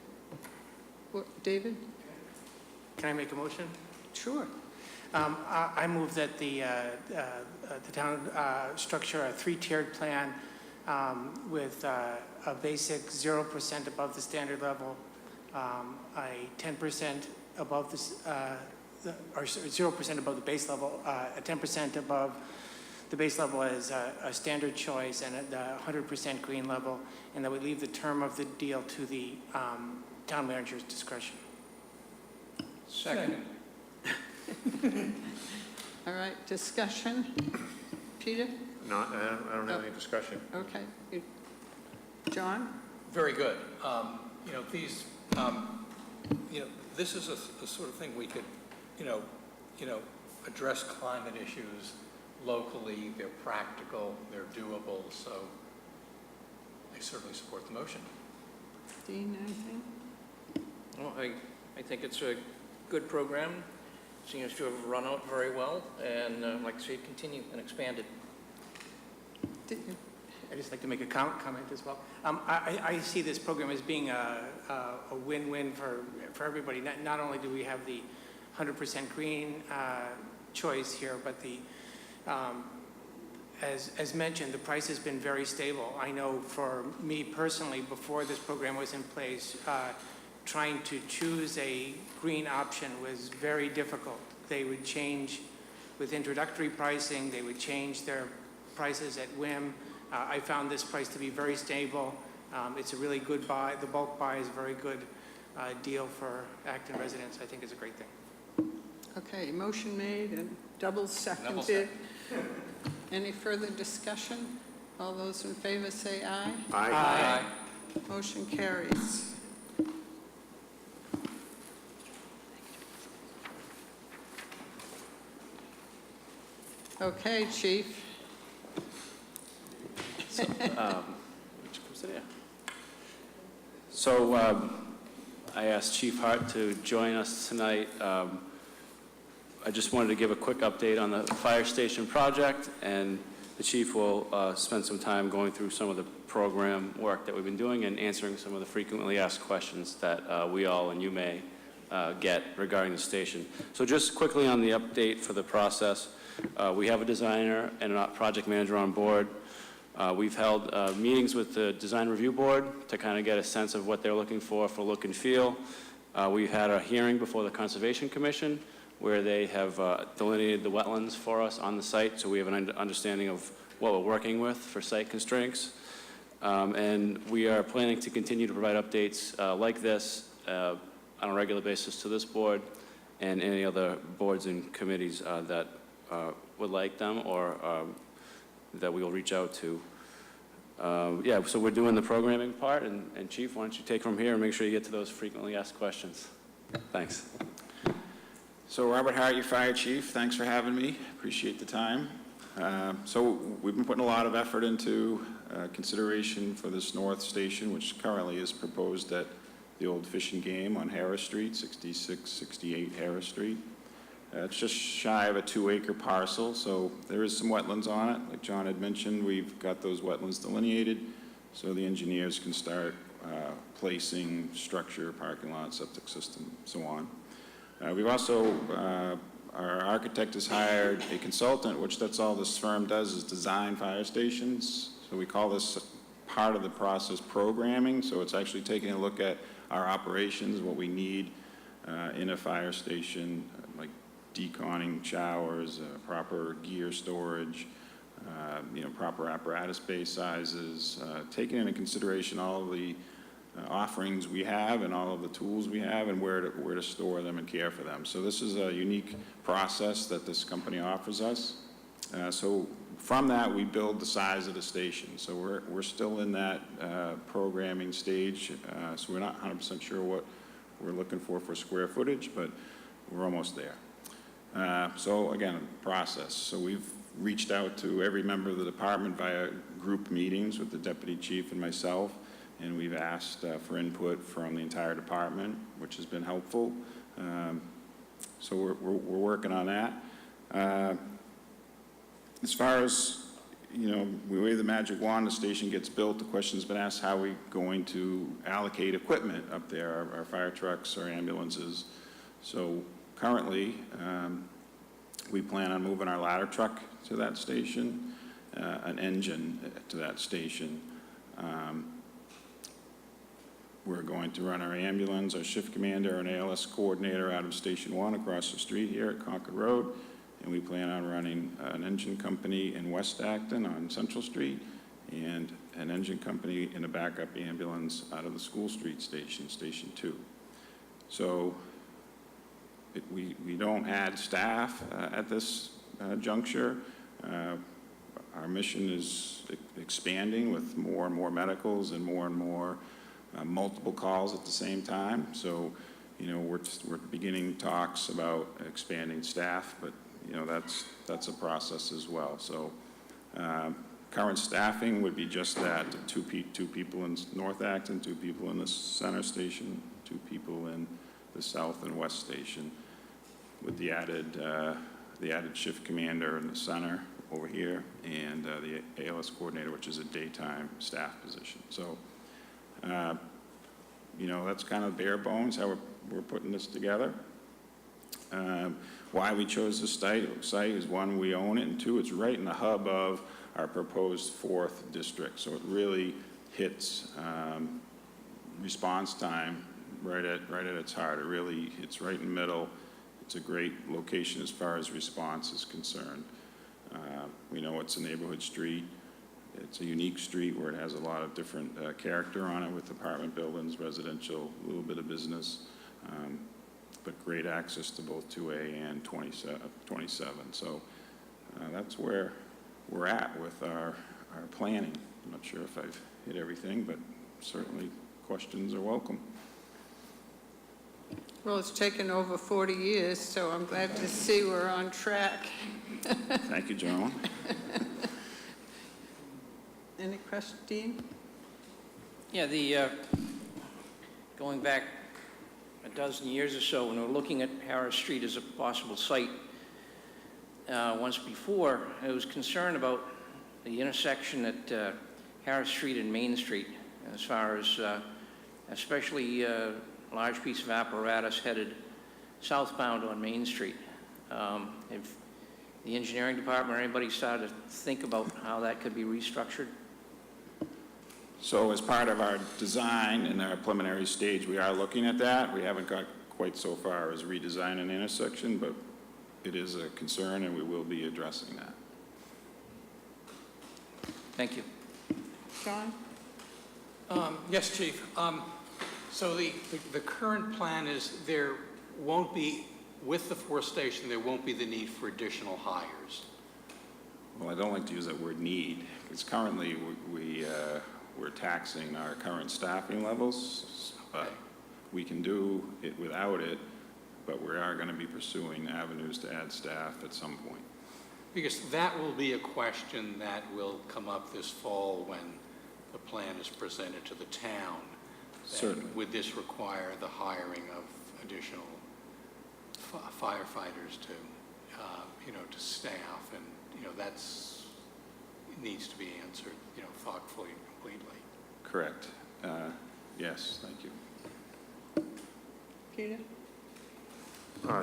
David? Can I make a motion? Sure. I move that the town structure a 3-tiered plan with a basic 0% above the standard level, a 10% above this, or 0% above the base level, a 10% above the base level as a standard choice, and at the 100% green level, and that we leave the term of the deal to the town manager's discretion. Second. All right, discussion. Peter? No, I don't have any discussion. Okay. John? Very good. These, this is a sort of thing we could, address climate issues locally. They're practical, they're doable, so I certainly support the motion. Dean, anything? Well, I think it's a good program. Seems to have run out very well, and I'd like to see it continue and expand it. I'd just like to make a comment as well. I see this program as being a win-win for everybody. Not only do we have the 100% green choice here, but as mentioned, the price has been very stable. I know for me personally, before this program was in place, trying to choose a green option was very difficult. They would change with introductory pricing, they would change their prices at whim. I found this price to be very stable. It's a really good buy. The bulk buy is a very good deal for Acton residents. I think it's a great thing. Okay, motion made and double seconded. Any further discussion? All those in favor say aye. Aye. Aye. Motion carries. Okay, Chief. So I asked Chief Hart to join us tonight. I just wanted to give a quick update on the fire station project, and the chief will spend some time going through some of the program work that we've been doing and answering some of the frequently asked questions that we all and you may get regarding the station. So just quickly on the update for the process, we have a designer and a project manager on board. We've held meetings with the design review board to kind of get a sense of what they're looking for look and feel. We've had a hearing before the Conservation Commission where they have delineated the wetlands for us on the site, so we have an understanding of what we're working with for site constraints. And we are planning to continue to provide updates like this on a regular basis to this board and any other boards and committees that would like them or that we will reach out to. yeah, so we're doing the programming part, and Chief, why don't you take from here and make sure you get to those frequently asked questions. Thanks. So Robert Hart, your fire chief, thanks for having me. Appreciate the time. So we've been putting a lot of effort into consideration for this north station, which currently is proposed at the old Fish and Game on Harris Street, 6668 Harris Street. It's just shy of a 2-acre parcel, so there is some wetlands on it. Like John had mentioned, we've got those wetlands delineated, so the engineers can start placing structure, parking lot, septic system, so on. We've also, our architect has hired a consultant, which that's all this firm does is design fire stations. So we call this part of the process programming. So it's actually taking a look at our operations, what we need in a fire station, like deconning showers, proper gear storage, proper apparatus bay sizes, taking into consideration all of the offerings we have and all of the tools we have and where to store them and care for them. So this is a unique process that this company offers us. So from that, we build the size of the station. So we're still in that programming stage. So we're not 100% sure what we're looking for square footage, but we're almost there. So again, process. So we've reached out to every member of the department via group meetings with the deputy chief and myself, and we've asked for input from the entire department, which has been helpful. So we're working on that. As far as, we wave the magic wand, the station gets built, the question's been asked, how are we going to allocate equipment up there, our fire trucks, our ambulances. So currently, we plan on moving our ladder truck to that station, an engine to that station. We're going to run our ambulance, our shift commander, and ALS coordinator out of Station 1 across the street here at Concord Road. And we plan on running an engine company in West Acton on Central Street and an engine company in a backup ambulance out of the School Street station, Station 2. So we don't add staff at this juncture. Our mission is expanding with more and more medicals and more multiple calls at the same time. So, we're beginning talks about expanding staff, but that's a process as well. So, current staffing would be just that: two people in North Acton, 2 people in the center station, 2 people in the south and west station, with the added shift commander in the center over here, and the ALS coordinator, which is a daytime staff position. So, that's kind of bare bones how we're putting this together. Why we chose this site is, 1, we own it, and 2, it's right in the hub of our proposed 4th district. So it really hits response time right at its heart. It's right in the middle. It's a great location as far as response is concerned. We know it's a neighborhood street. It's a unique street where it has a lot of different character on it, with apartment buildings, residential, a little bit of business, but great access to both 2A and 27. So that's where we're at with our planning. I'm not sure if I've hit everything, but certainly questions are welcome. Well, it's taken over 40 years, so I'm glad to see we're on track. Thank you, Joan. Any questions, Dean? Yeah, going back a dozen years or so, when we were looking at Harris Street as a possible site, once before, I was concerned about the intersection at Harris Street and Main Street, as far as especially a large piece of apparatus headed southbound on Main Street. If the engineering department or anybody started to think about how that could be restructured? So as part of our design in our preliminary stage, we are looking at that. We haven't got quite so far as redesign an intersection, but it is a concern, and we will be addressing that. Thank you. John? Yes, Chief. So the current plan is there won't be, with the 4th station, there won't be the need for additional hires. well, I don't like to use that word need, because currently we're taxing our current staffing levels, but we can do it without it, but we are going to be pursuing avenues to add staff at some point. Because that will be a question that will come up this fall when the plan is presented to the town. Certainly. Would this require the hiring of additional firefighters to, to staff? And, that's, needs to be answered, thoughtfully and completely. Correct. Yes, thank you. Peter?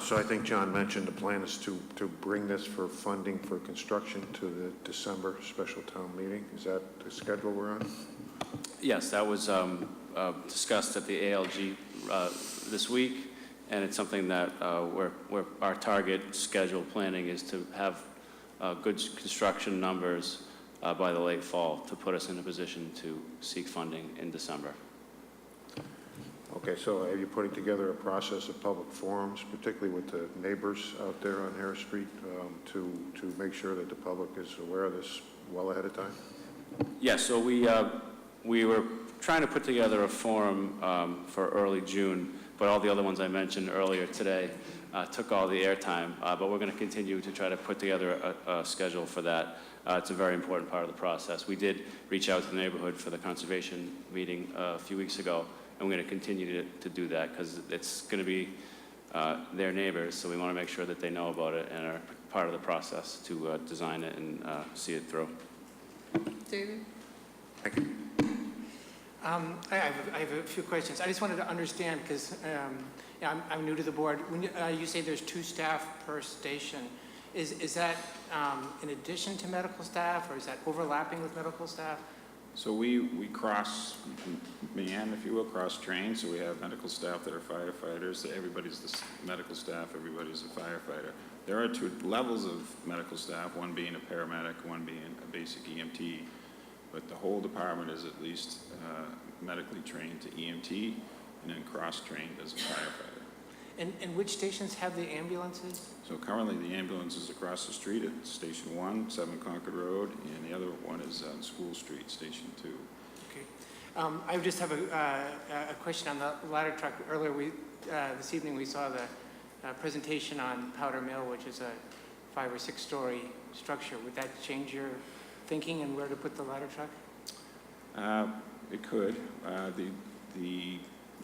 So I think John mentioned the plan is to bring this for funding for construction to the December special town meeting. Is that the schedule we're on? Yes, that was discussed at the ALG this week, and it's something that where our target schedule planning is to have good construction numbers by the late fall to put us in a position to seek funding in December. Okay, so are you putting together a process of public forums, particularly with the neighbors out there on Harris Street, to make sure that the public is aware of this well ahead of time? Yes, so we were trying to put together a forum for early June, but all the other ones I mentioned earlier today took all the airtime, but we're going to continue to try to put together a schedule for that. It's a very important part of the process. We did reach out to the neighborhood for the conservation meeting a few weeks ago, and we're going to continue to do that because it's going to be their neighbors, so we want to make sure that they know about it and are part of the process to design it and see it through. David? Thank you. I have a few questions. I just wanted to understand, because I'm new to the board. When you say there's 2 staff per station, is that in addition to medical staff, or is that overlapping with medical staff? So we cross-man, if you will, cross-train. So we have medical staff that are firefighters. So everybody's the medical staff, everybody's a firefighter. There are 2 levels of medical staff, one being a paramedic, one being a basic EMT. But the whole department is at least medically trained to EMT and then cross-trained as a firefighter. And which stations have the ambulances? So currently the ambulance is across the street at Station 1, 7 Concord Road, and the other one is on School Street, Station 2. Okay. I just have a question on the ladder truck. Earlier this evening we saw the presentation on Powder Mill, which is a 5 or 6 story structure. Would that change your thinking and where to put the ladder truck? It could. The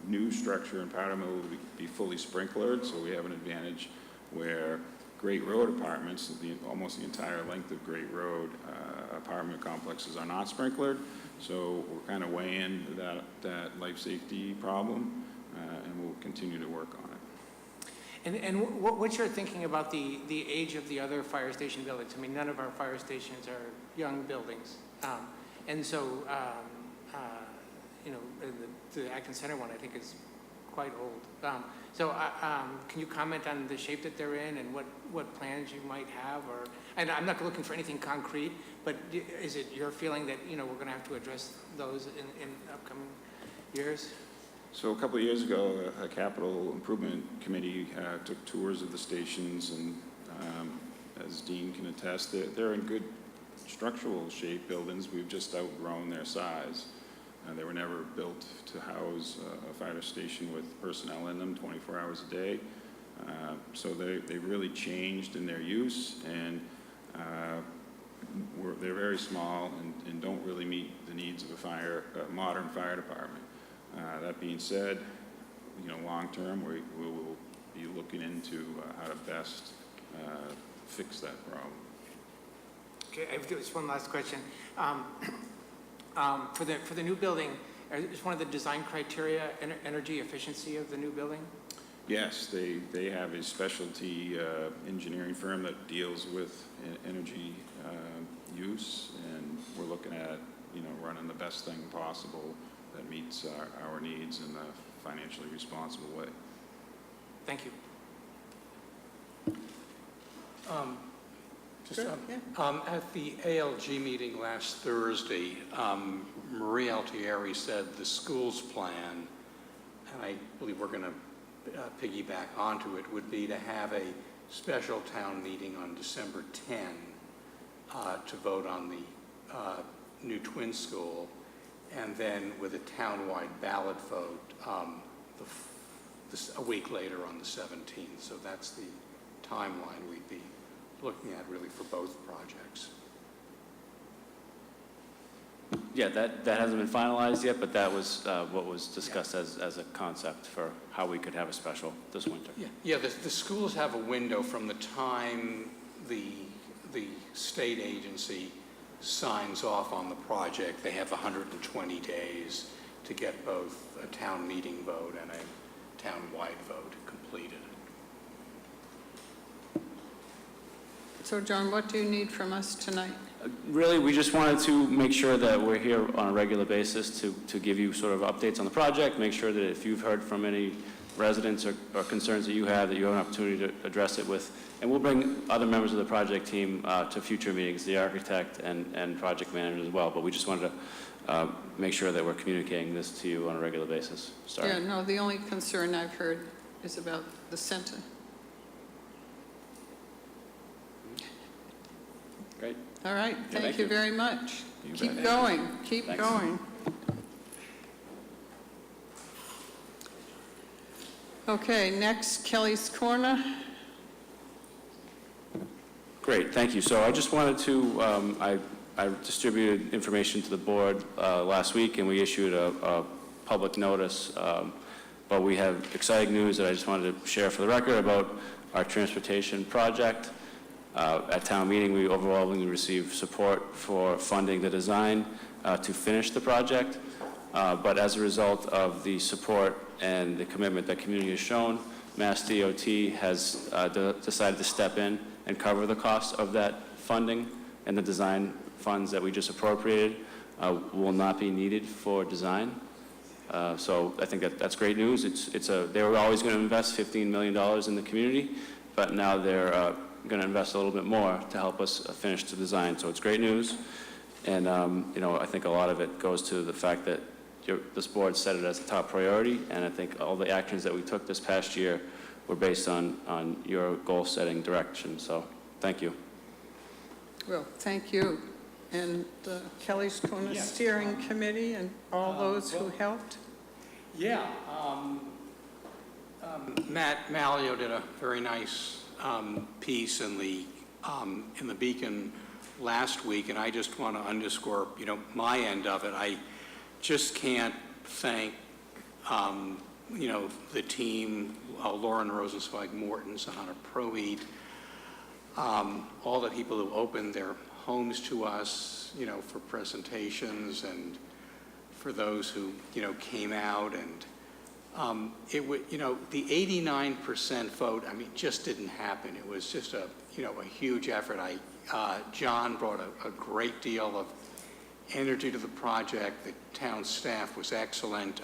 new structure in Powder Mill will be fully sprinklered, so we have an advantage where Great Road apartments, almost the entire length of Great Road apartment complexes are not sprinklered. So we're kind of weighing that life safety problem, and we'll continue to work on it. And what's your thinking about the age of the other fire station buildings? I mean, none of our fire stations are young buildings. And so, the Acton Center one, I think, is quite old. So can you comment on the shape that they're in and what plans you might have? And I'm not looking for anything concrete, but is it your feeling that, we're going to have to address those in upcoming years? So a couple of years ago, a capital improvement committee took tours of the stations, and as Dean can attest, they're in good structural shape buildings. We've just outgrown their size. They were never built to house a fire station with personnel in them 24 hours a day. So they've really changed in their use, and they're very small and don't really meet the needs of a modern fire department. That being said, long term, we will be looking into how to best fix that problem. Okay, I have just one last question. For the new building, is one of the design criteria energy efficiency of the new building? Yes, they have a specialty engineering firm that deals with energy use, and we're looking at running the best thing possible that meets our needs in a financially responsible way. Thank you. At the ALG meeting last Thursday, Marie Altieri said the school's plan, and I believe we're going to piggyback onto it, would be to have a special town meeting on December 10 to vote on the new twin school, and then with a townwide ballot vote a week later on the 17th. So that's the timeline we'd be looking at really for both projects. Yeah, that hasn't been finalized yet, but that was what was discussed as a concept for how we could have a special this winter. Yeah, the schools have a window from the time the state agency signs off on the project. They have 120 days to get both a town meeting vote and a town-wide vote completed. So, John, what do you need from us tonight? Really, we just wanted to make sure that we're here on a regular basis to give you sort of updates on the project, make sure that if you've heard from any residents or concerns that you have an opportunity to address it with. And we'll bring other members of the project team to future meetings, the architect and project manager as well. But we just wanted to make sure that we're communicating this to you on a regular basis. Sorry. Yeah, no, the only concern I've heard is about the center. Great. All right, thank you very much. You Keep bet. going, keep Thanks. going. Okay, next, Kelly's Corner. Great, thank you. So I just wanted to, I distributed information to the board last week, and we issued a public notice, but we have exciting news that I just wanted to share for the record about our transportation project. At town meeting, we overwhelmingly received support for funding the design to finish the project, but as a result of the support and the commitment that community has shown, Mass DOT has decided to step in and cover the cost of that funding, and the design funds that we just appropriated will not be needed for design. So I think that's great news. They were always going to invest $15 million in the community, but now they're going to invest a little bit more to help us finish the design. So it's great news, and I think a lot of it goes to the fact that this board set it as a top priority, and I think all the actions that we took this past year were based on your goal-setting direction. So thank you. Well, thank you. And the Kelly's Corner Steering Committee and all those who helped. Yeah, Matt Malio did a very nice piece in the Beacon last week, and I just want to underscore, my end of it. I just can't thank, the team, Lauren Rosenzweig Mortens, Anna Proeat, all the people who opened their homes to us, for presentations, and for those who, came out. And the 89% vote, just didn't happen. It was just a huge effort. John brought a great deal of energy to the project. The town staff was excellent.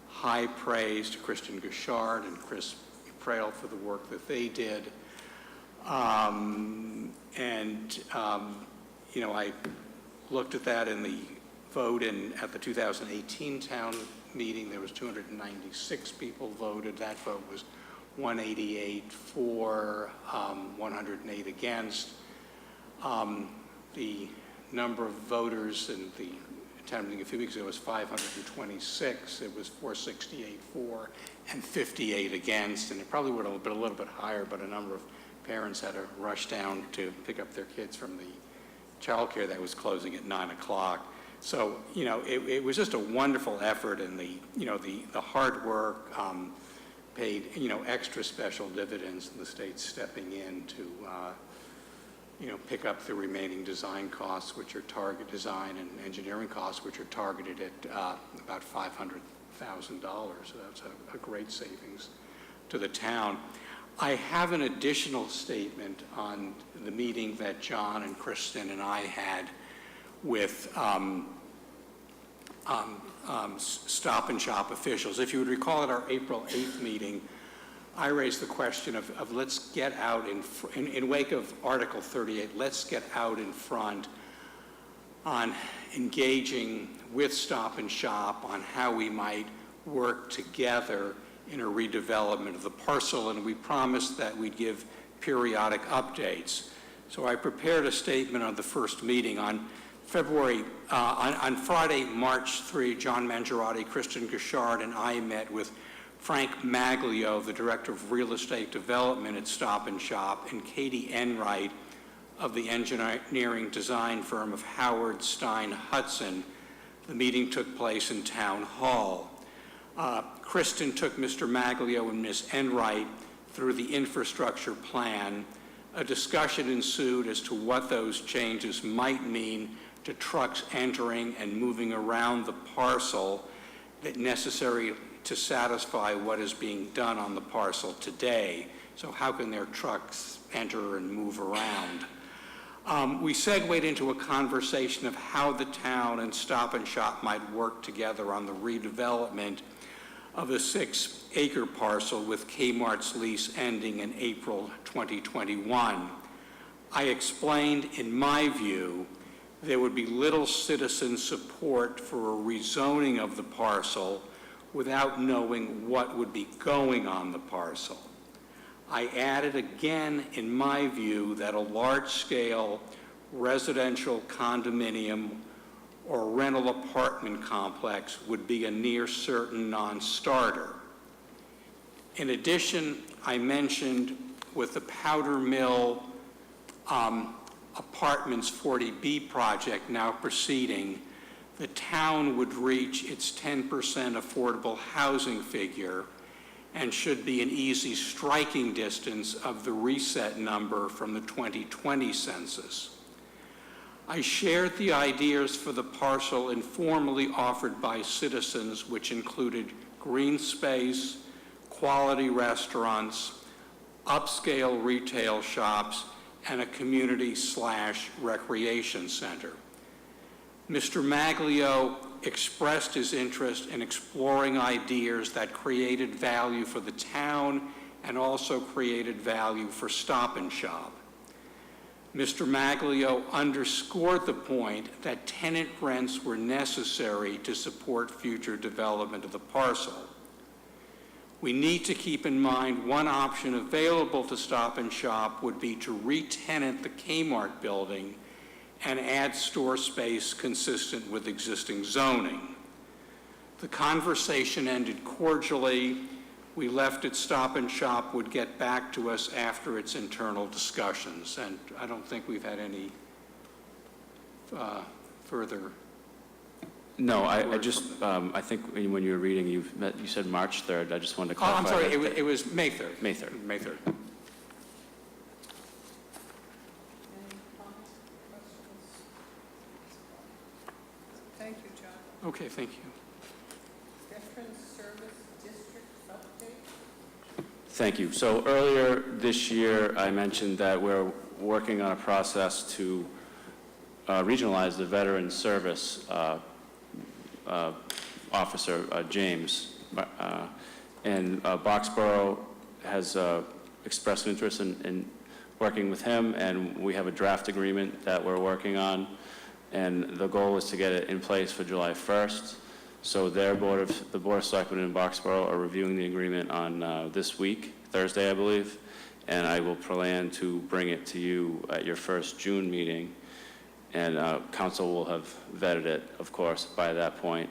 High praise to Christian Gouchard and Chris Prale for the work that they did. I looked at that in the vote at the 2018 town meeting. There was 296 people voted. That vote was 188 for, 108 against. The number of voters in the town meeting a few weeks ago was 526. It was 468 for and 58 against, and it probably would have been a little bit higher, but a number of parents had to rush down to pick up their kids from the childcare that was closing at 9 o'clock. So, it was just a wonderful effort, and the hard work paid, extra special dividends, and the state stepping in to, pick up the remaining design costs, which are design and engineering costs, which are targeted at about $500,000. So that's a great savings to the town. I have an additional statement on the meeting that John and Kristen and I had with Stop and Shop officials. If you would recall at our April 8th meeting, I raised the question of let's get out in wake of Article 38, let's get out in front on engaging with Stop and Shop on how we might work together in a redevelopment of the parcel, and we promised that we'd give periodic updates. So I prepared a statement on the first meeting on Friday, March 3. John Mangiarotti, Kristen Gashard, and I met with Frank Maglio, the Director of Real Estate Development at Stop and Shop, and Katie Enright of the engineering design firm of Howard Stein Hudson. The meeting took place in Town Hall. Kristen took Mr. Maglio and Ms. Enright through the infrastructure plan. A discussion ensued as to what those changes might mean to trucks entering and moving around the parcel that necessary to satisfy what is being done on the parcel today. So how can their trucks enter and move around? We segued into a conversation of how the town and Stop and Shop might work together on the redevelopment of a 6-acre parcel with Kmart's lease ending in April 2021. I explained, in my view, there would be little citizen support for a rezoning of the parcel without knowing what would be going on the parcel. I added again, in my view, that a large-scale residential condominium or rental apartment complex would be a near certain non-starter. In addition, I mentioned with the Powder Mill Apartments 40B project now proceeding, the town would reach its 10% affordable housing figure and should be an easy striking distance of the reset number from the 2020 census. I shared the ideas for the parcel informally offered by citizens, which included green space, quality restaurants, upscale retail shops, and a community/recreation center. Mr. Maglio expressed his interest in exploring ideas that created value for the town and also created value for Stop and Shop. Mr. Maglio underscored the point that tenant rents were necessary to support future development of the parcel. We need to keep in mind one option available to Stop and Shop would be to re-tenant the Kmart building and add store space consistent with existing zoning. The conversation ended cordially. We left it Stop and Shop would get back to us after its internal discussions, and I don't think we've had any further. No, I just, I think when you were reading, you said March 3rd. I just wanted to clarify. I'm sorry, it was May 3rd. May 3rd. May 3rd. Thank you, John. Okay, thank you. Veterans Service District update? Thank you. So earlier this year, I mentioned that we're working on a process to regionalize the Veterans Service officer, James. And Boxborough has expressed interest in working with him, and we have a draft agreement that we're working on. And the goal is to get it in place for July 1st. So the Board of Selectmen in Boxborough are reviewing the agreement on this week, Thursday, I believe, and I will plan to bring it to you at your first June meeting. And council will have vetted it, of course, by that point.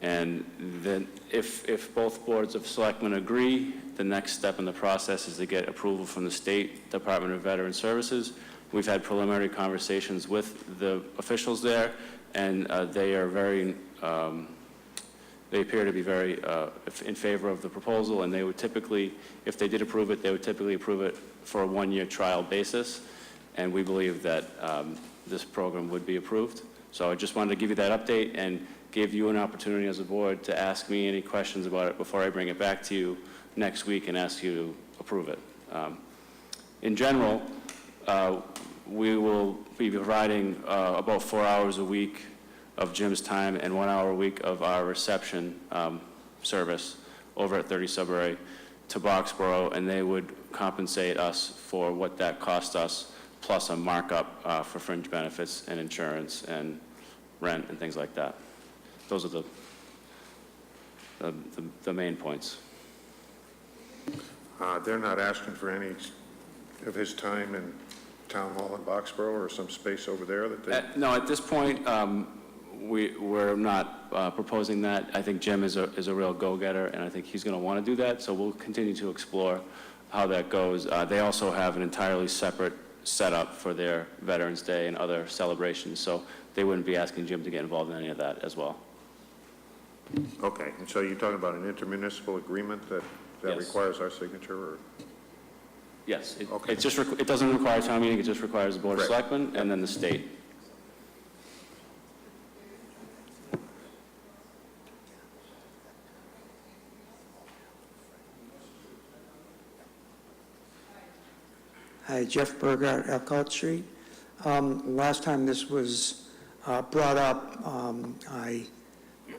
And then if both boards of selectmen agree, the next step in the process is to get approval from the State Department of Veteran Services. We've had preliminary conversations with the officials there, and they are very, they appear to be very in favor of the proposal, and they would typically, if they did approve it, they would typically approve it for a one-year trial basis, and we believe that this program would be approved. So I just wanted to give you that update and give you an opportunity as a board to ask me any questions about it before I bring it back to you next week and ask you to approve it. In general, we will be providing about 4 hours a week of Jim's time and 1 hour a week of our reception service over at 30 Sudbury to Boxborough, and they would compensate us for what that cost us, plus a markup for fringe benefits and insurance and rent and things like that. Those are the main points. They're not asking for any of his time and town hall in Boxborough or some space over there that they? No, at this point, we're not proposing that. I think Jim is a real go-getter, and I think he's going to want to do that, so we'll continue to explore how that goes. They also have an entirely separate setup for their Veterans Day and other celebrations, so they wouldn't be asking Jim to get involved in any of that as well. Okay, and so you're talking about an intermunicipal agreement that Yes. requires our signature, or? Yes, Okay. it doesn't require town meeting, it just requires the Board of Right. Selectmen and then the state. Hi, Jeff Berger, Elkhart Street. Last time this was brought up, I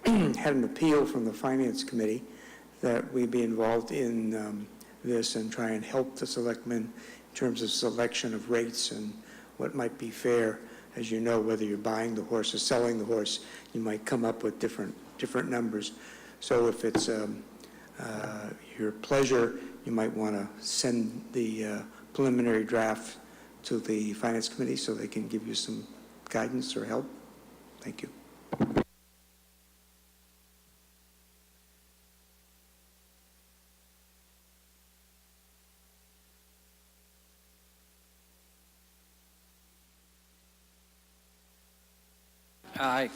had an appeal from the Finance Committee that we be involved in this and try and help the selectmen in terms of selection of rates and what might be fair. As you know, whether you're buying the horse or selling the horse, you might come up with different numbers. So if it's your pleasure, you might want to send the preliminary draft to the Finance Committee so they can give you some guidance or help. Thank you. Aye.